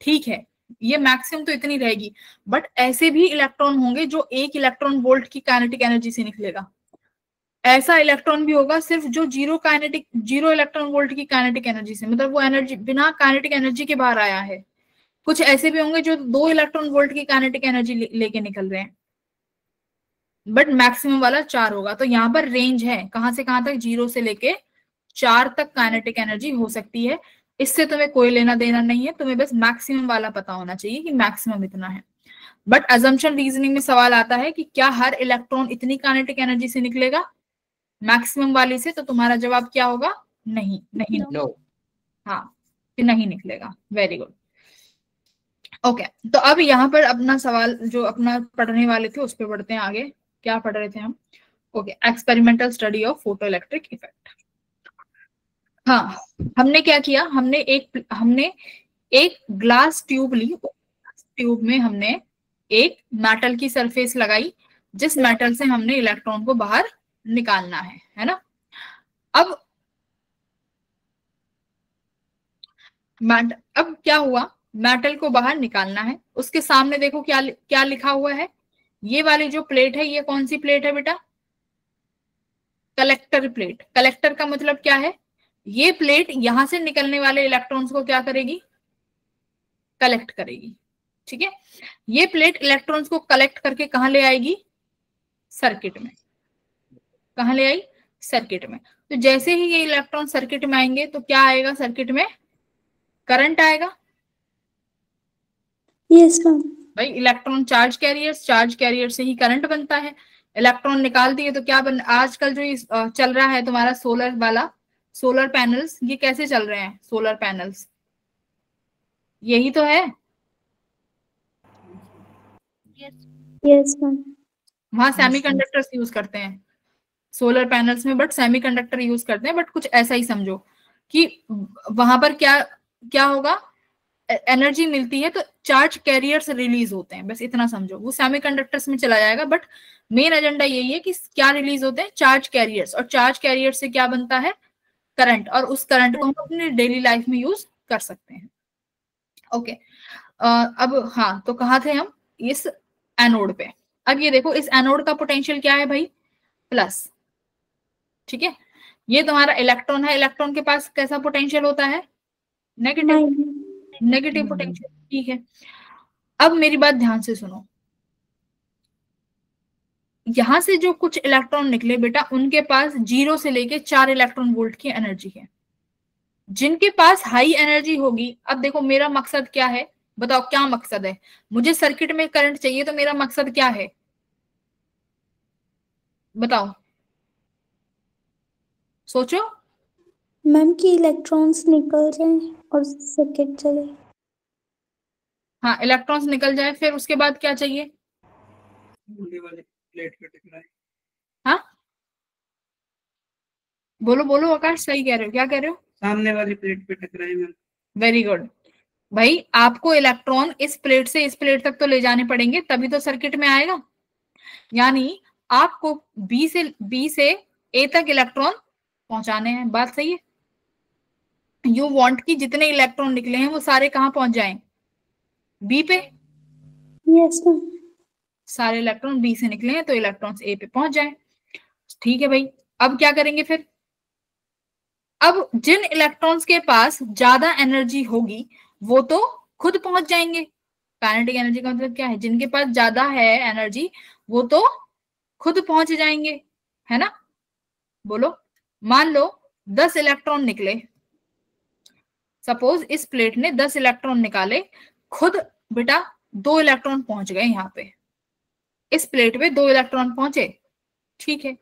ठीक है, ये मैक्सिमम तो इतनी रहेगी, बट ऐसे भी इलेक्ट्रॉन होंगे जो 1 इलेक्ट्रॉन वोल्ट की काइनेटिक एनर्जी से निकलेगा, ऐसा इलेक्ट्रॉन भी होगा सिर्फ जो 0 इलेक्ट्रॉन वोल्ट की काइनेटिक एनर्जी से, मतलब वो एनर्जी बिना काइनेटिक एनर्जी के बाहर आया है। कुछ ऐसे भी होंगे जो 2 इलेक्ट्रॉन वोल्ट की काइनेटिक एनर्जी लेके निकल रहे हैं, बट मैक्सिमम वाला 4 होगा। तो यहाँ पर रेंज है कहां से कहां तक, 0 से लेके 4 तक काइनेटिक एनर्जी हो सकती है। इससे तुम्हें कोई लेना देना नहीं है, तुम्हें बस मैक्सिमम वाला पता होना चाहिए कि मैक्सिमम इतना है। बट अजम्पशन रीजनिंग में सवाल आता है कि क्या हर इलेक्ट्रॉन इतनी काइनेटिक एनर्जी से निकलेगा मैक्सिमम वाली से? तो तुम्हारा जवाब क्या होगा? नहीं, नहीं, नो। हाँ, कि नहीं निकलेगा। Very good. ओके, तो अब यहाँ पर अपना सवाल जो अपना पढ़ने वाले थे उस पर बढ़ते हैं आगे। क्या पढ़ रहे थे हम? Okay, experimental study of photo electric effect. हाँ, हमने क्या किया, हमने एक ग्लास ट्यूब ली, ट्यूब में हमने एक मेटल की सरफेस लगाई, जिस मेटल से हमने इलेक्ट्रॉन को बाहर निकालना है ना? अब क्या हुआ, मेटल को बाहर निकालना है, उसके सामने देखो क्या क्या लिखा हुआ है। ये वाली जो प्लेट है ये कौन सी प्लेट है बेटा? Collector plate. कलेक्टर का मतलब क्या है? ये प्लेट यहां से निकलने वाले इलेक्ट्रॉन्स को क्या करेगी? कलेक्ट करेगी। ठीक है। ये प्लेट इलेक्ट्रॉन्स को कलेक्ट करके कहाँ ले आएगी, सर्किट में। कहाँ ले आई, सर्किट में। तो जैसे ही ये इलेक्ट्रॉन सर्किट में आएंगे तो क्या आएगा, सर्किट में करंट आएगा। Yes ma'am. भाई इलेक्ट्रॉन चार्ज कैरियर से ही करंट बनता है। इलेक्ट्रॉन निकाल दिए तो क्या बन, आजकल जो चल रहा है तुम्हारा सोलर वाला, सोलर पैनल्स, ये कैसे चल रहे हैं सोलर पैनल्स, यही तो है। Yes ma'am. वहां सेमीकंडक्टर्स यूज करते हैं सोलर पैनल्स में, बट सेमीकंडक्टर यूज करते हैं, बट कुछ ऐसा ही समझो कि वहां पर क्या क्या होगा, एनर्जी मिलती है तो चार्ज कैरियर्स रिलीज होते हैं, बस इतना समझो। वो सेमीकंडक्टर्स में चला जाएगा, बट मेन एजेंडा यही है कि क्या रिलीज होते हैं, चार्ज कैरियर्स, और चार्ज कैरियर से क्या बनता है, करंट, और उस करंट को हम अपने डेली लाइफ में यूज कर सकते हैं। ओके अब हाँ, तो कहाँ थे हम, इस एनोड पे। अब ये देखो, इस एनोड का पोटेंशियल क्या है भाई, प्लस। ठीक है, ये तुम्हारा इलेक्ट्रॉन है, इलेक्ट्रॉन के पास कैसा पोटेंशियल होता है, नेगेटिव पोटेंशियल। ठीक है, अब मेरी बात ध्यान से सुनो, यहां से जो कुछ इलेक्ट्रॉन निकले बेटा, उनके पास 0 से लेके 4 इलेक्ट्रॉन वोल्ट की एनर्जी है। जिनके पास हाई एनर्जी होगी, अब देखो मेरा मकसद क्या है, बताओ क्या मकसद है, मुझे सर्किट में करंट चाहिए, तो मेरा मकसद क्या है, बताओ, सोचो। मैम कि इलेक्ट्रॉन्स निकल जाए और सर्किट चले। हाँ, इलेक्ट्रॉन्स निकल जाए, फिर उसके बाद क्या चाहिए, प्लेट पे टकराए। हाँ बोलो बोलो आकाश, सही कह रहे हो, क्या कह रहे हो, सामने वाली प्लेट पे टकराए मैम। Very good. भाई आपको इलेक्ट्रॉन इस प्लेट से इस प्लेट तक तो ले जाने पड़ेंगे, तभी तो सर्किट में आएगा। यानी आपको बी से ए तक इलेक्ट्रॉन पहुंचाने हैं, बात सही है। यू वांट कि जितने इलेक्ट्रॉन निकले हैं वो सारे कहाँ पहुंच जाएं, बी पे। Yes ma'am. सारे इलेक्ट्रॉन बी से निकले हैं तो इलेक्ट्रॉन्स ए पे पहुंच जाएं। ठीक है भाई, अब क्या करेंगे फिर, अब जिन इलेक्ट्रॉन्स के पास ज्यादा एनर्जी होगी वो तो खुद पहुंच जाएंगे। काइनेटिक एनर्जी का मतलब क्या है, जिनके पास ज्यादा है एनर्जी वो तो खुद पहुंच जाएंगे, है ना। बोलो, मान लो 10 इलेक्ट्रॉन निकले, सपोज इस प्लेट ने 10 इलेक्ट्रॉन निकाले, खुद बेटा 2 इलेक्ट्रॉन पहुंच गए यहाँ पे, इस प्लेट पे 2 इलेक्ट्रॉन पहुंचे। ठीक है,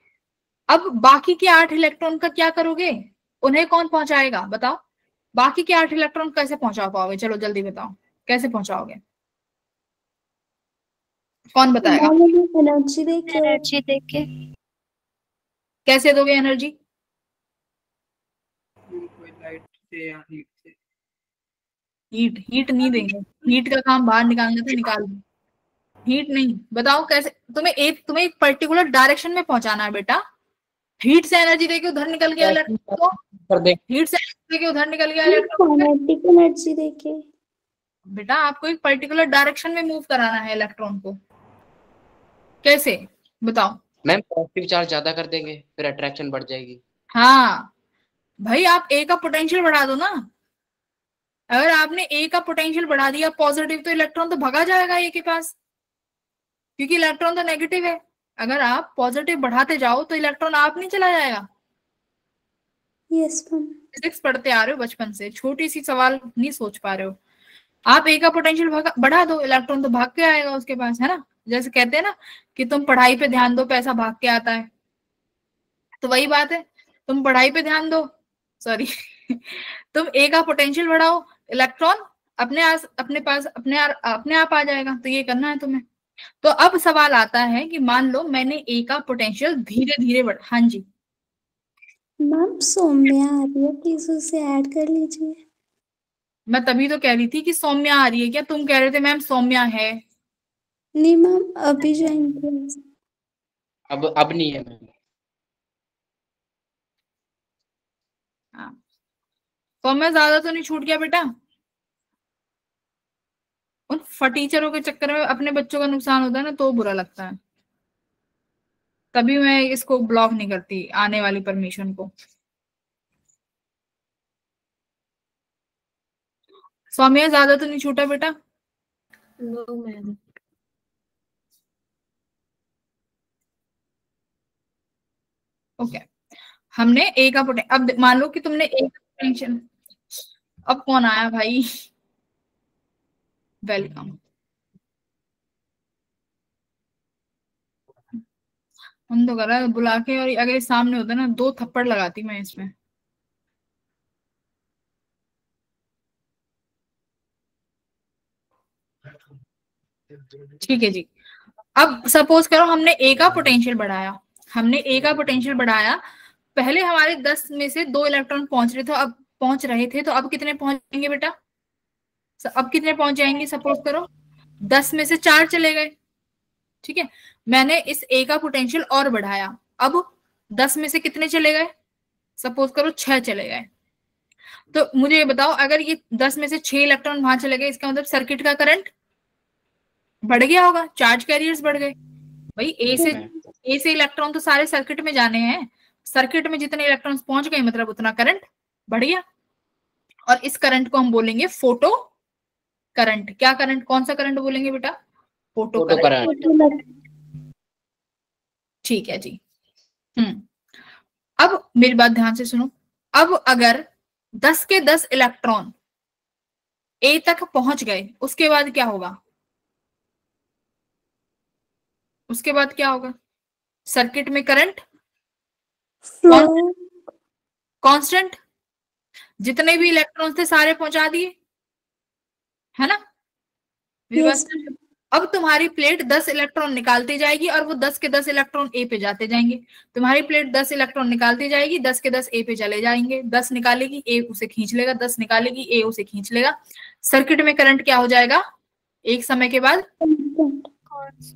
अब बाकी के 8 इलेक्ट्रॉन का क्या करोगे, उन्हें कौन पहुंचाएगा, बताओ। बाकी के 8 इलेक्ट्रॉन कैसे पहुंचा पाओगे, चलो जल्दी बताओ, कैसे पहुंचाओगे, कौन बताएगा, एनर्जी देके। कैसे दोगे एनर्जी, कोई लाइट से या हीट से। हीट नहीं देंगे, हीट का काम बाहर निकालने से निकाल दो, हीट नहीं, बताओ कैसे। तुम्हें एक पर्टिकुलर डायरेक्शन में पहुंचाना है बेटा, हीट से एनर्जी देके उधर निकल गया इलेक्ट्रॉन, हीट से एनर्जी देके उधर निकल गया इलेक्ट्रॉन, एनर्जी देके। बेटा आपको एक पर्टिकुलर डायरेक्शन में मूव कराना है इलेक्ट्रॉन को, कैसे बताओ। मैम पॉजिटिव चार्ज ज्यादा कर देंगे, फिर अट्रैक्शन बढ़ जाएगी। हाँ भाई, आप ए का पोटेंशियल बढ़ा दो ना, अगर आपने ए का पोटेंशियल बढ़ा दिया पॉजिटिव, तो इलेक्ट्रॉन तो भगा जाएगा ए के पास, क्योंकि इलेक्ट्रॉन तो नेगेटिव है। अगर आप पॉजिटिव बढ़ाते जाओ तो इलेक्ट्रॉन आप नहीं चला जाएगा। Yes ma'am. फिजिक्स पढ़ते आ रहे हो बचपन से, छोटी सी सवाल नहीं सोच पा रहे हो। आप ए का पोटेंशियल बढ़ा दो, इलेक्ट्रॉन तो भाग के आएगा उसके पास, है ना। जैसे कहते हैं ना कि तुम पढ़ाई पे ध्यान दो पैसा भाग के आता है, तो वही बात है, तुम पढ़ाई पे ध्यान दो, सॉरी तुम ए का पोटेंशियल बढ़ाओ, इलेक्ट्रॉन अपने पास अपने आप आ जाएगा। तो ये करना है तुम्हें। तो अब सवाल आता है कि मान लो मैंने ए का पोटेंशियल धीरे धीरे बढ़ा, हाँ जी मैम सौम्या आ रही है, प्लीज उसे ऐड कर लीजिए। मैं तभी तो कह रही थी कि सौम्या आ रही है, क्या तुम कह रहे थे मैम सौम्या है, नहीं मैम अभी ज्वाइन किया। अब नहीं है मैम। सौम्या ज्यादा तो नहीं छूट गया बेटा, उन फटीचरों के चक्कर में अपने बच्चों का नुकसान होता है ना, तो बुरा लगता है, तभी मैं इसको ब्लॉक नहीं करती आने वाली परमिशन को। सौम्या ज्यादा तो नहीं छूटा बेटा, नो मैम। ओके, हमने ए का पोटेंशियल, अब मान लो कि तुमने ए का पोटेंशियल, अब कौन आया भाई? वेलकम। हम तो कर रहा है बुला के, और अगर ये सामने होता ना 2 थप्पड़ लगाती मैं इसमें। ठीक है जी। अब सपोज करो हमने ए का पोटेंशियल बढ़ाया, हमने ए का पोटेंशियल बढ़ाया, पहले हमारे 10 में से 2 इलेक्ट्रॉन पहुंच रहे थे, तो अब कितने पहुंचेंगे बेटा? अब कितने पहुंच जाएंगे? सपोज करो 10 में से 4 चले गए। ठीक है, मैंने इस ए का पोटेंशियल और बढ़ाया, अब 10 में से कितने चले गए? सपोज करो 6 चले गए। तो मुझे ये बताओ, अगर ये 10 में से 6 इलेक्ट्रॉन वहां चले गए, इसका मतलब सर्किट का करंट बढ़ गया होगा, चार्ज कैरियर्स बढ़ गए। भाई ए से इलेक्ट्रॉन तो सारे सर्किट में जाने हैं, सर्किट में जितने इलेक्ट्रॉन्स पहुंच गए मतलब उतना करंट बढ़ गया, और इस करंट को हम बोलेंगे फोटो करंट। क्या करंट, कौन सा करंट बोलेंगे बेटा? Photo current. ठीक है जी। अब मेरी बात ध्यान से सुनो, अब अगर 10 के 10 इलेक्ट्रॉन ए तक पहुंच गए, उसके बाद क्या होगा? उसके बाद क्या होगा? सर्किट में करंट कांस्टेंट, जितने भी इलेक्ट्रॉन्स थे सारे पहुंचा दिए, है ना? मेरी बात, अब तुम्हारी प्लेट 10 इलेक्ट्रॉन निकालती जाएगी, और वो 10 के 10 इलेक्ट्रॉन ए पे जाते जाएंगे। तुम्हारी प्लेट 10 इलेक्ट्रॉन निकालती जाएगी, 10 के 10 ए पे चले जाएंगे, 10 निकालेगी ए उसे खींच लेगा, 10 निकालेगी ए उसे खींच लेगा। सर्किट में करंट क्या हो जाएगा एक समय के बाद?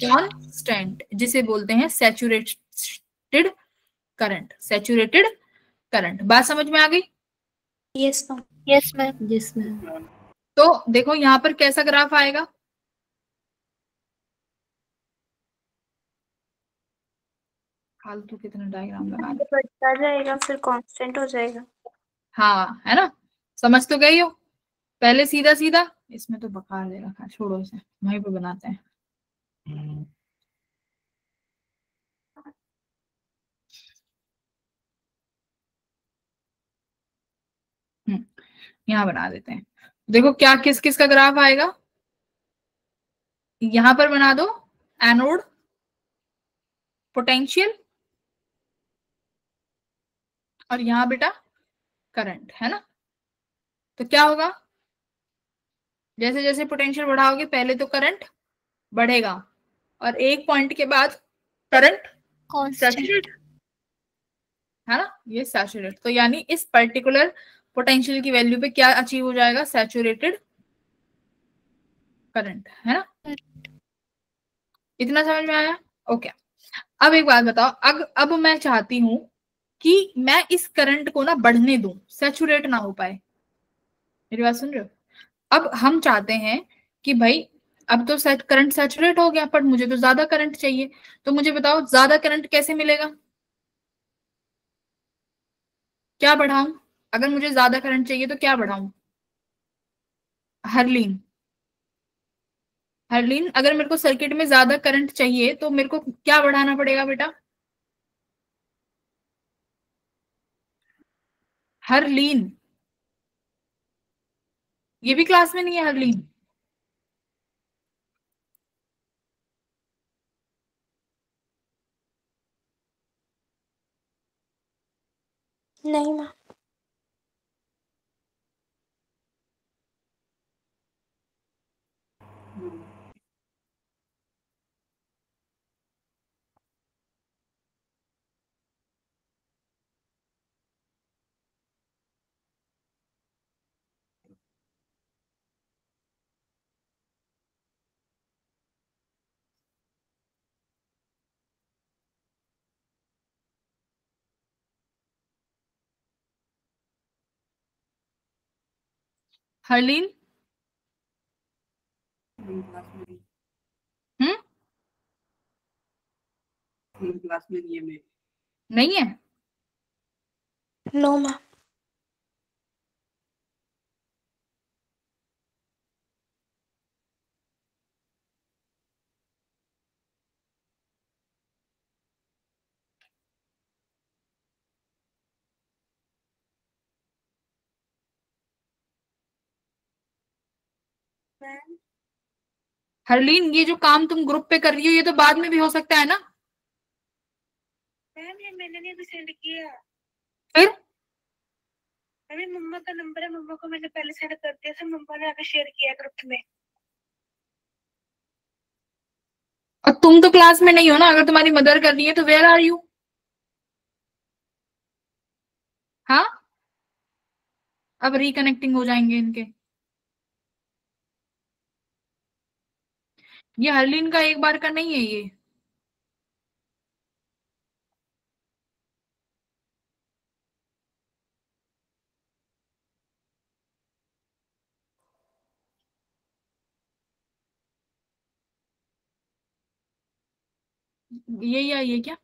कांस्टेंट, जिसे बोलते हैं सैचुरेटेड करंट। सैचुरेटेड करंट, बात समझ में आ गई? Yes ma'am. Yes ma'am. Yes ma'am. तो देखो यहाँ पर कैसा ग्राफ आएगा? फालतू कितना डायग्राम लगा रहे। बढ़ता जाएगा फिर कांस्टेंट हो जाएगा। हाँ, है ना? समझ तो गई हो? पहले सीधा सीधा, इसमें तो बकार दे रखा, छोड़ो इसे, वहीं पे बनाते हैं। यहाँ बना देते हैं। देखो क्या किस किस का ग्राफ आएगा, यहां पर बना दो एनोड पोटेंशियल, और यहां बेटा करंट, है ना? तो क्या होगा, जैसे जैसे पोटेंशियल बढ़ाओगे पहले तो करंट बढ़ेगा, और एक पॉइंट के बाद करंट सैचुरेट, है ना? ये सैचुरेट, तो यानी इस पर्टिकुलर पोटेंशियल की वैल्यू पे क्या अचीव हो जाएगा? सैचुरेटेड करंट, है ना? इतना समझ में आया? ओके। अब एक बात बताओ, अब मैं चाहती हूं कि मैं इस करंट को ना बढ़ने दूं, सैचुरेट ना हो पाए। मेरी बात सुन रहे हो? अब हम चाहते हैं कि भाई अब तो करंट सैचुरेट हो गया, पर मुझे तो ज्यादा करंट चाहिए। तो मुझे बताओ ज्यादा करंट कैसे मिलेगा? क्या बढ़ाऊं? अगर मुझे ज्यादा करंट चाहिए तो क्या बढ़ाऊं? हर्लीन। हर्लीन, अगर मेरे को सर्किट में ज्यादा करंट चाहिए तो मेरे को क्या बढ़ाना पड़ेगा बेटा? हर्लीन। ये भी क्लास में नहीं है हर्लीन? नहीं मैम। हर्लीन। हम्म, क्लास में नहीं है? No ma'am. मैम हरलीन, ये जो काम तुम ग्रुप पे कर रही हो ये तो बाद में भी हो सकता है ना? मैम ये मैंने नहीं अभी सेंड किया। फिर अरे मम्मा का नंबर है, मम्मा को मैंने पहले सेंड कर दिया था, मम्मा ने आके शेयर किया ग्रुप में। और तुम तो क्लास में नहीं हो ना, अगर तुम्हारी मदर कर रही है तो वेयर आर यू? हाँ, अब रिकनेक्टिंग हो जाएंगे इनके। ये हरलीन का एक बार का नहीं है ये। यही आई है क्या?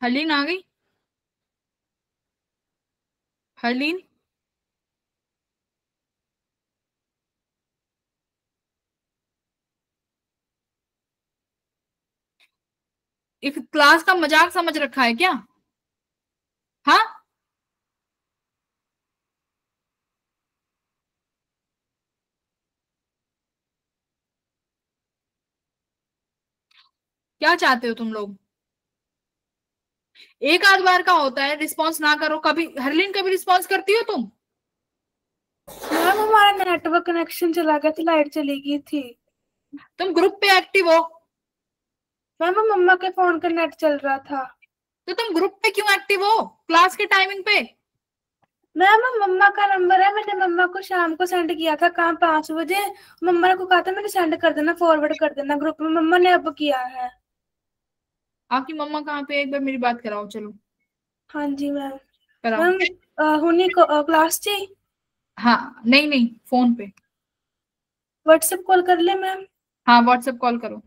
हरलीन आ गई? हरलीन, इस क्लास का मजाक समझ रखा है क्या? हाँ, क्या चाहते हो तुम लोग? एक आध बार का होता है, रिस्पॉन्स ना करो कभी। हरलीन, कभी रिस्पॉन्स करती हो तुम? मैम हमारा नेटवर्क कनेक्शन चला गया था, लाइट चली गई थी। तुम ग्रुप पे एक्टिव हो? मैम मम्मा के फोन का नेट चल रहा था। तो तुम ग्रुप पे क्यों एक्टिव हो क्लास के टाइमिंग पे? मैम मम्मा का नंबर है, मैंने मम्मा को शाम को सेंड किया था, काम 5 बजे। मम्मा ने को कहा था मैंने सेंड कर देना, फॉरवर्ड कर देना ग्रुप में, मम्मा ने अब किया है। आपकी मम्मा कहाँ पे है? एक बार मेरी बात कराओ, चलो हाँ जी मैम। कराओ। मैम हुनी को क्लास ची हाँ, नहीं नहीं, फोन पे। व्हाट्सएप कॉल कर ले मैम। हाँ, व्हाट्सएप कॉल करो।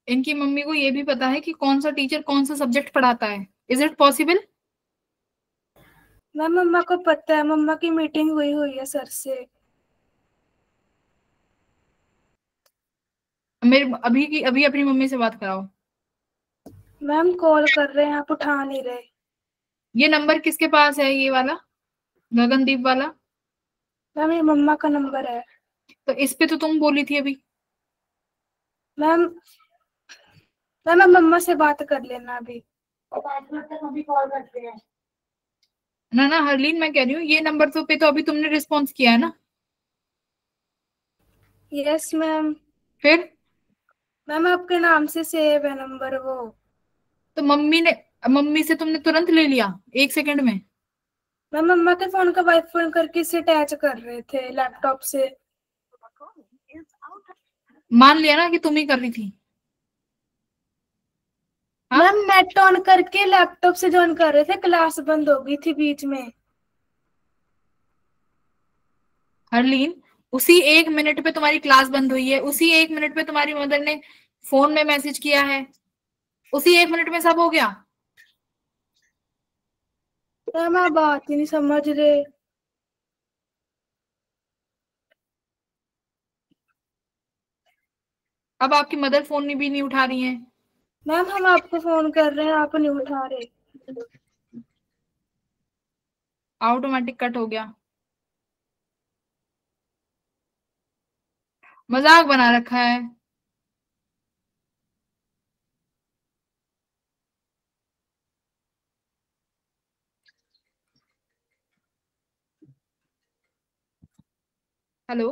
इनकी मम्मी को ये भी पता है कि कौन सा टीचर कौन सा सब्जेक्ट पढ़ाता है। Is it possible? मैम मम्मा को पता है, मम्मा की मीटिंग हुई हुई है सर से। मेरे अभी की अभी अपनी मम्मी से बात कराओ। मैम कॉल कर रहे हैं, आप उठा नहीं रहे। ये नंबर किसके पास है, ये वाला, गगनदीप वाला? मैम ये मम्मा का नंबर है। तो इस पे तो तुम बोली थी अभी। मैम मैम आप मम्मा से बात कर लेना अभी। 5 मिनट तक अभी कॉल करते हैं। ना ना हरलीन, मैं कह रही हूँ ये नंबर तो पे तो अभी तुमने रिस्पॉन्स किया है ना? Yes ma'am. फिर मैम आपके नाम से सेव है नंबर वो। तो मम्मी से तुमने तुरंत ले लिया 1 सेकंड में? मैम मम्मा के फोन का वाईफाई करके इसे अटैच कर रहे थे लैपटॉप से। मान लिया ना कि तुम ही कर रही थी? हाँ? मैम नेट ऑन करके लैपटॉप से ज्वाइन कर रहे थे, क्लास बंद हो गई थी बीच में। हरलीन, उसी 1 मिनट पे तुम्हारी क्लास बंद हुई है, उसी 1 मिनट पे तुम्हारी मदर ने फोन में मैसेज किया है, उसी 1 मिनट में सब हो गया। मैम आप बात ही नहीं समझ रहे। अब आपकी मदर फोन भी नहीं उठा रही है। मैम हम आपको फोन कर रहे हैं, आप नहीं उठा रहे। ऑटोमेटिक कट हो गया। मजाक बना रखा है। हेलो,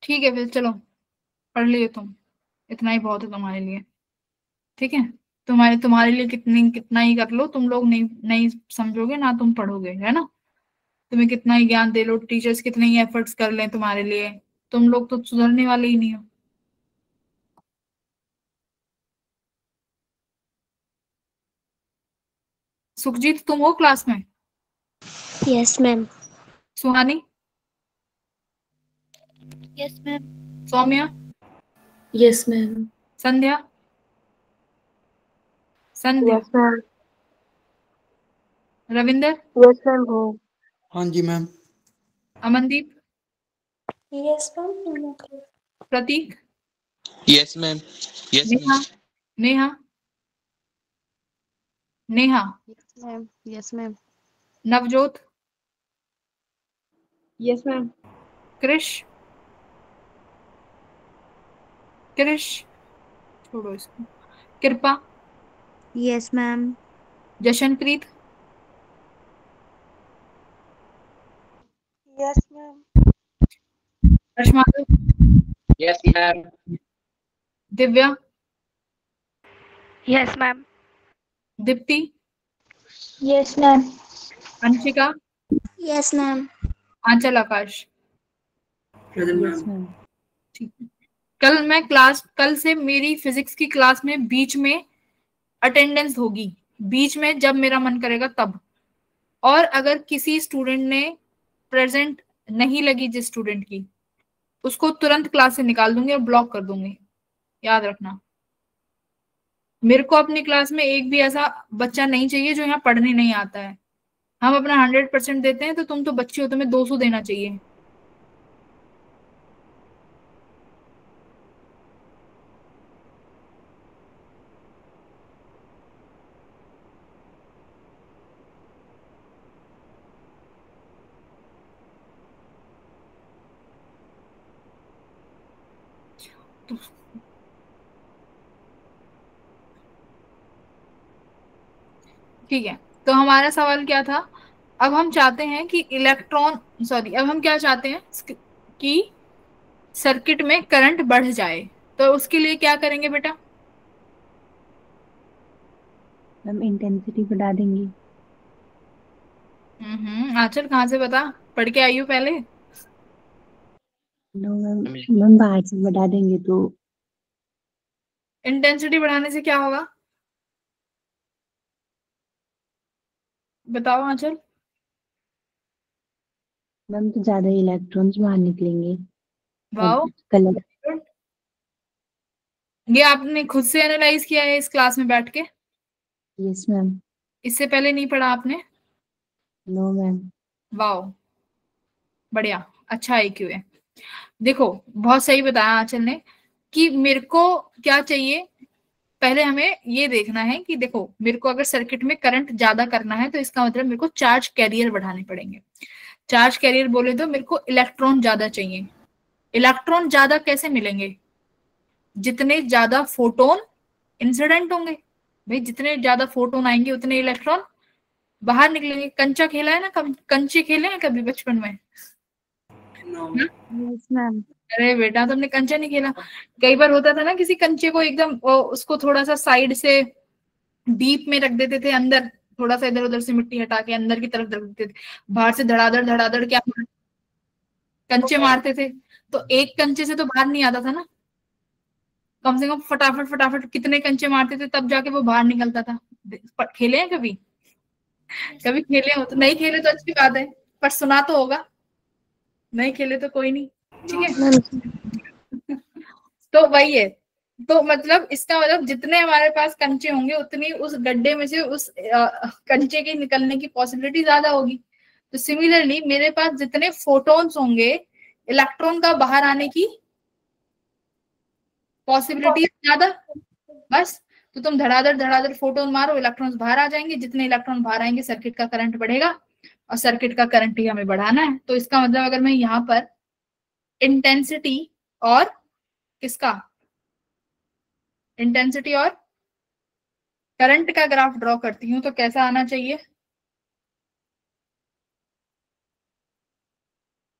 ठीक है फिर चलो पढ़ लियो तुम, इतना ही बहुत है तुम्हारे लिए। ठीक है, तुम्हारे लिए कितना ही कर लो, तुम लोग नहीं नहीं समझोगे ना, तुम पढ़ोगे, है ना। तुम्हें कितना ही ज्ञान दे लो, टीचर्स कितने ही एफर्ट्स कर लें तुम्हारे लिए, तुम लोग तो सुधरने वाले ही नहीं हो। सुखजीत तुम हो क्लास में? Yes ma'am. Suhani? Yes ma'am. Saumya? Yes ma'am. Sandhya? Sandhya? Yes ma'am. Ravinder? Yes ma'am हो। हाँ जी ma'am. Amandeep? Yes ma'am. Prateek? Yes ma'am. Yes Neha? Ma'am. Neha? Neha? Yes ma'am. Yes ma'am. Navjot? Yes ma'am. Krish? Krish छोड़ो इसको। Kripa? Yes ma'am. Jashanpreet? Yes ma'am. रश्मादु? Yes ma'am. Divya? Yes ma'am. Deepti? Yes ma'am. Anshika? Yes ma'am. Aanchal? Aakash? Yes ma'am. ठीक है। कल से मेरी फिजिक्स की क्लास में बीच में अटेंडेंस होगी, बीच में जब मेरा मन करेगा तब। और अगर किसी स्टूडेंट ने प्रेजेंट नहीं लगी, जिस स्टूडेंट की, उसको तुरंत क्लास से निकाल दूंगी और ब्लॉक कर दूंगी, याद रखना। मेरे को अपनी क्लास में एक भी ऐसा बच्चा नहीं चाहिए जो यहाँ पढ़ने नहीं आता है। हम अपना 100% देते हैं, तो तुम तो बच्चे हो, तुम्हें 200 देना चाहिए। ठीक है, तो हमारा सवाल क्या था? अब हम चाहते हैं कि अब हम क्या चाहते हैं कि सर्किट में करंट बढ़ जाए, तो उसके लिए क्या करेंगे बेटा? मैम इंटेंसिटी बढ़ा देंगे। आंचल कहाँ से पता, पढ़ के आई हो पहले? No ma'am. मैम बाहर से बढ़ा देंगे तो। इंटेंसिटी बढ़ाने से क्या होगा, बताओ आंचल? मैम तो ज्यादा इलेक्ट्रॉन्स बाहर निकलेंगे और वाओ, कलर। ये आपने खुद से एनालाइज किया है इस क्लास में बैठ के? Yes ma'am. इससे पहले नहीं पढ़ा आपने? No ma'am. वाओ, बढ़िया, अच्छा आईक्यू है। देखो, बहुत सही बताया आंचल ने कि मेरे को क्या चाहिए। पहले हमें ये देखना है कि देखो, मेरे को अगर सर्किट में करंट ज्यादा करना है तो इसका मतलब मेरे को चार्ज कैरियर बढ़ाने पड़ेंगे। चार्ज कैरियर बोले तो मेरे को इलेक्ट्रॉन ज्यादा चाहिए। इलेक्ट्रॉन ज्यादा कैसे मिलेंगे? जितने ज्यादा फोटोन इंसिडेंट होंगे, भाई जितने ज्यादा फोटोन आएंगे उतने इलेक्ट्रॉन बाहर निकलेंगे। कंचा खेला है ना, कंचे खेले हैं कभी बचपन में? Yes ma'am. अरे बेटा, तुमने कंचा नहीं खेला? कई बार होता था ना, किसी कंचे को एकदम उसको थोड़ा सा साइड से डीप में रख देते थे, अंदर थोड़ा सा इधर उधर से मिट्टी हटा के अंदर की तरफ रख देते थे, बाहर से धड़ाधड़ धड़ाधड़ क्या कंचे मारते थे, तो एक कंचे से तो बाहर नहीं आता था ना, कम से कम फटाफट फटाफट कितने कंचे मारते थे तब जाके वो बाहर निकलता था। खेले हैं कभी? कभी खेले हो? तो नहीं खेले तो अच्छी बात है, पर सुना तो होगा। नहीं खेले तो कोई नहीं, ठीक है। तो वही है, तो मतलब इसका मतलब जितने हमारे पास कंचे होंगे उतनी उस गड्ढे में से उस कंचे के निकलने की पॉसिबिलिटी ज्यादा होगी। तो सिमिलरली मेरे पास जितने फोटॉन्स होंगे, इलेक्ट्रॉन का बाहर आने की पॉसिबिलिटी ज्यादा। बस, तो तुम धड़ाधड़ धड़ाधड़ फोटोन मारो, इलेक्ट्रॉन्स बाहर आ जाएंगे, जितने इलेक्ट्रॉन बाहर आएंगे सर्किट का करंट बढ़ेगा, और सर्किट का करंट ही हमें बढ़ाना है। तो इसका मतलब अगर मैं यहाँ पर इंटेंसिटी और किसका, इंटेंसिटी और करंट का ग्राफ ड्रॉ करती हूँ तो कैसा आना चाहिए?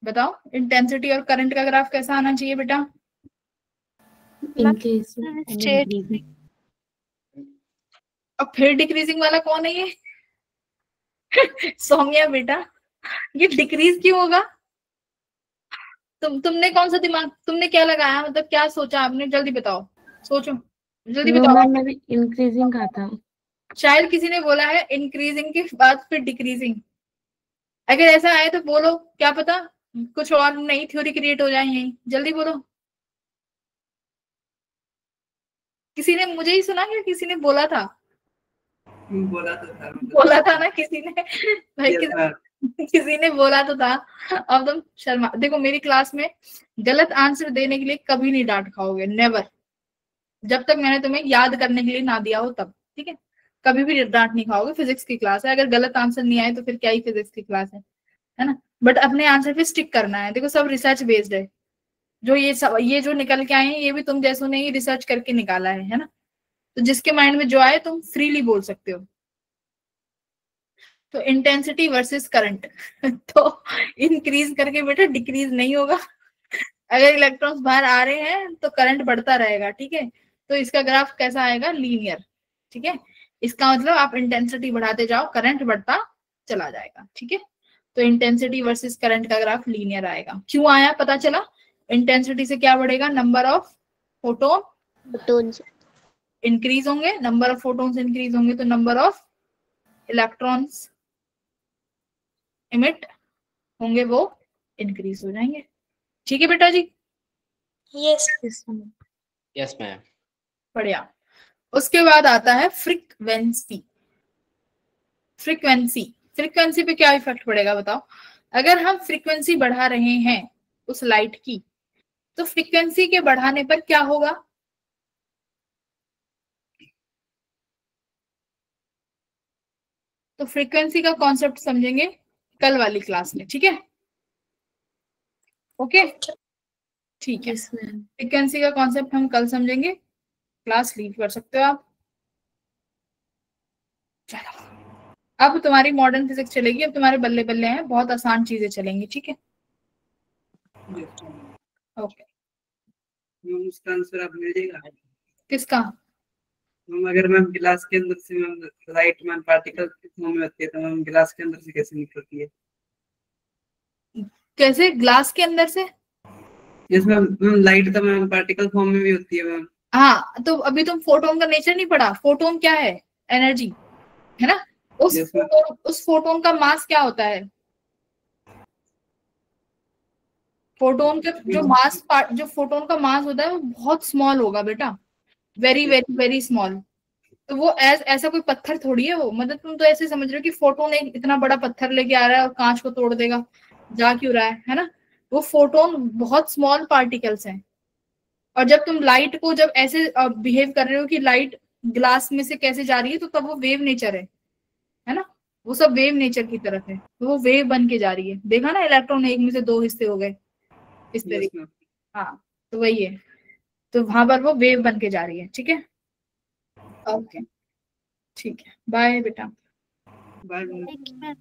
बताओ, इंटेंसिटी और करंट का ग्राफ कैसा आना चाहिए बेटा? Increasing and Straight. increasing. अब फिर डिक्रीजिंग वाला कौन है ये? सौम्या बेटा, ये डिक्रीज क्यों होगा? तुमने कौन सा दिमाग, तुमने क्या लगाया, मतलब क्या सोचा आपने? जल्दी बताओ, सोचो, जल्दी No, बताओ। मैम मैंने increasing कहा था। शायद किसी ने बोला है इंक्रीजिंग के बाद फिर डिक्रीजिंग। अगर ऐसा आए तो बोलो, क्या पता कुछ और नई थ्योरी क्रिएट हो जाए यही। जल्दी बोलो। किसी ने, मुझे ही सुना या किसी ने बोला था? बोला था ना किसी ने भाई, किसी ने बोला तो था। अब तुम शर्मा, देखो मेरी क्लास में गलत आंसर देने के लिए कभी नहीं डांट खाओगे, नेवर, जब तक मैंने तुम्हें याद करने के लिए ना दिया हो तब, ठीक है? कभी भी डांट नहीं खाओगे, फिजिक्स की क्लास है, अगर गलत आंसर नहीं आए तो फिर क्या ही फिजिक्स की क्लास है ना? बट अपने आंसर पे स्टिक करना है। देखो सब रिसर्च बेस्ड है, जो ये जो निकल के आए हैं ये भी तुम जैसों ने ही रिसर्च करके निकाला है ना? तो जिसके माइंड में जो आए तुम फ्रीली बोल सकते हो। तो इंटेंसिटी वर्सेस करंट तो इंक्रीज करके बेटा डिक्रीज नहीं होगा। अगर इलेक्ट्रॉन्स बाहर आ रहे हैं तो करंट बढ़ता रहेगा, ठीक है? तो इसका ग्राफ कैसा आएगा? लीनियर, ठीक है? इसका मतलब आप इंटेंसिटी बढ़ाते जाओ, करंट बढ़ता चला जाएगा, ठीक है? तो इंटेंसिटी वर्सेस करंट का ग्राफ लीनियर आएगा। क्यों आया पता चला? इंटेंसिटी से क्या बढ़ेगा? नंबर ऑफ फोटोन्स इंक्रीज होंगे, नंबर ऑफ फोटोन्स इंक्रीज होंगे तो नंबर ऑफ इलेक्ट्रॉन्स इमिट होंगे वो इंक्रीज हो जाएंगे, ठीक है बेटा जी? Yes yes ma'am. बढ़िया। उसके बाद आता है फ्रीक्वेंसी। फ्रीक्वेंसी पे क्या इफेक्ट पड़ेगा बताओ? अगर हम फ्रीक्वेंसी बढ़ा रहे हैं उस लाइट की, तो फ्रीक्वेंसी के बढ़ाने पर क्या होगा? तो फ्रीक्वेंसी का कॉन्सेप्ट समझेंगे कल वाली क्लास में, ठीक है? ओके, ठीक है। Yes, ma'am. फ्रीक्वेंसी का कॉन्सेप्ट हम कल समझेंगे, क्लास लीव कर सकते हो आप। चलो, अब तुम्हारी मॉडर्न फिजिक्स चलेगी, अब तुम्हारे बल्ले बल्ले हैं, बहुत आसान चीजें चलेंगी, ठीक है? ओके, उसका आंसर आप मिल जाएगा किसका? अगर मैम गिलास के अंदर से ma'am light ma'am particle form में होती है तो मैम गिलास के अंदर से कैसे निकलती है? कैसे ग्लास के अंदर से? यस मैम, लाइट तो मैम पार्टिकल फॉर्म में भी होती है मैम। हाँ, तो अभी तुम फोटोन का नेचर नहीं पढ़ा? फोटोन क्या है? एनर्जी, है ना? उस फोटोन का मास क्या होता है? फोटोन का जो फोटोन का मास होता है वो बहुत स्मॉल होगा बेटा, वेरी वेरी वेरी स्मॉल। तो वो ऐसा कोई पत्थर थोड़ी है वो, मतलब तुम तो ऐसे समझ रहे हो कि फोटोन एक इतना बड़ा पत्थर लेके आ रहा है और कांच को तोड़ देगा, जा क्यों रहा है ना? वो फोटोन बहुत स्मॉल पार्टिकल्स हैं। और जब तुम लाइट को जब ऐसे बिहेव कर रहे हो कि लाइट ग्लास में से कैसे जा रही है, तो तब वो वेव नेचर है ना? वो सब वेव नेचर की तरफ है, तो वो वेव बन के जा रही है। देखा ना, इलेक्ट्रॉन एक में से दो हिस्से हो गए इस तरीके। हाँ, तो वही है, तो वहां पर वो वेव बन के जा रही है, ठीक है? ओके, ठीक है, बाय बेटा। बाय।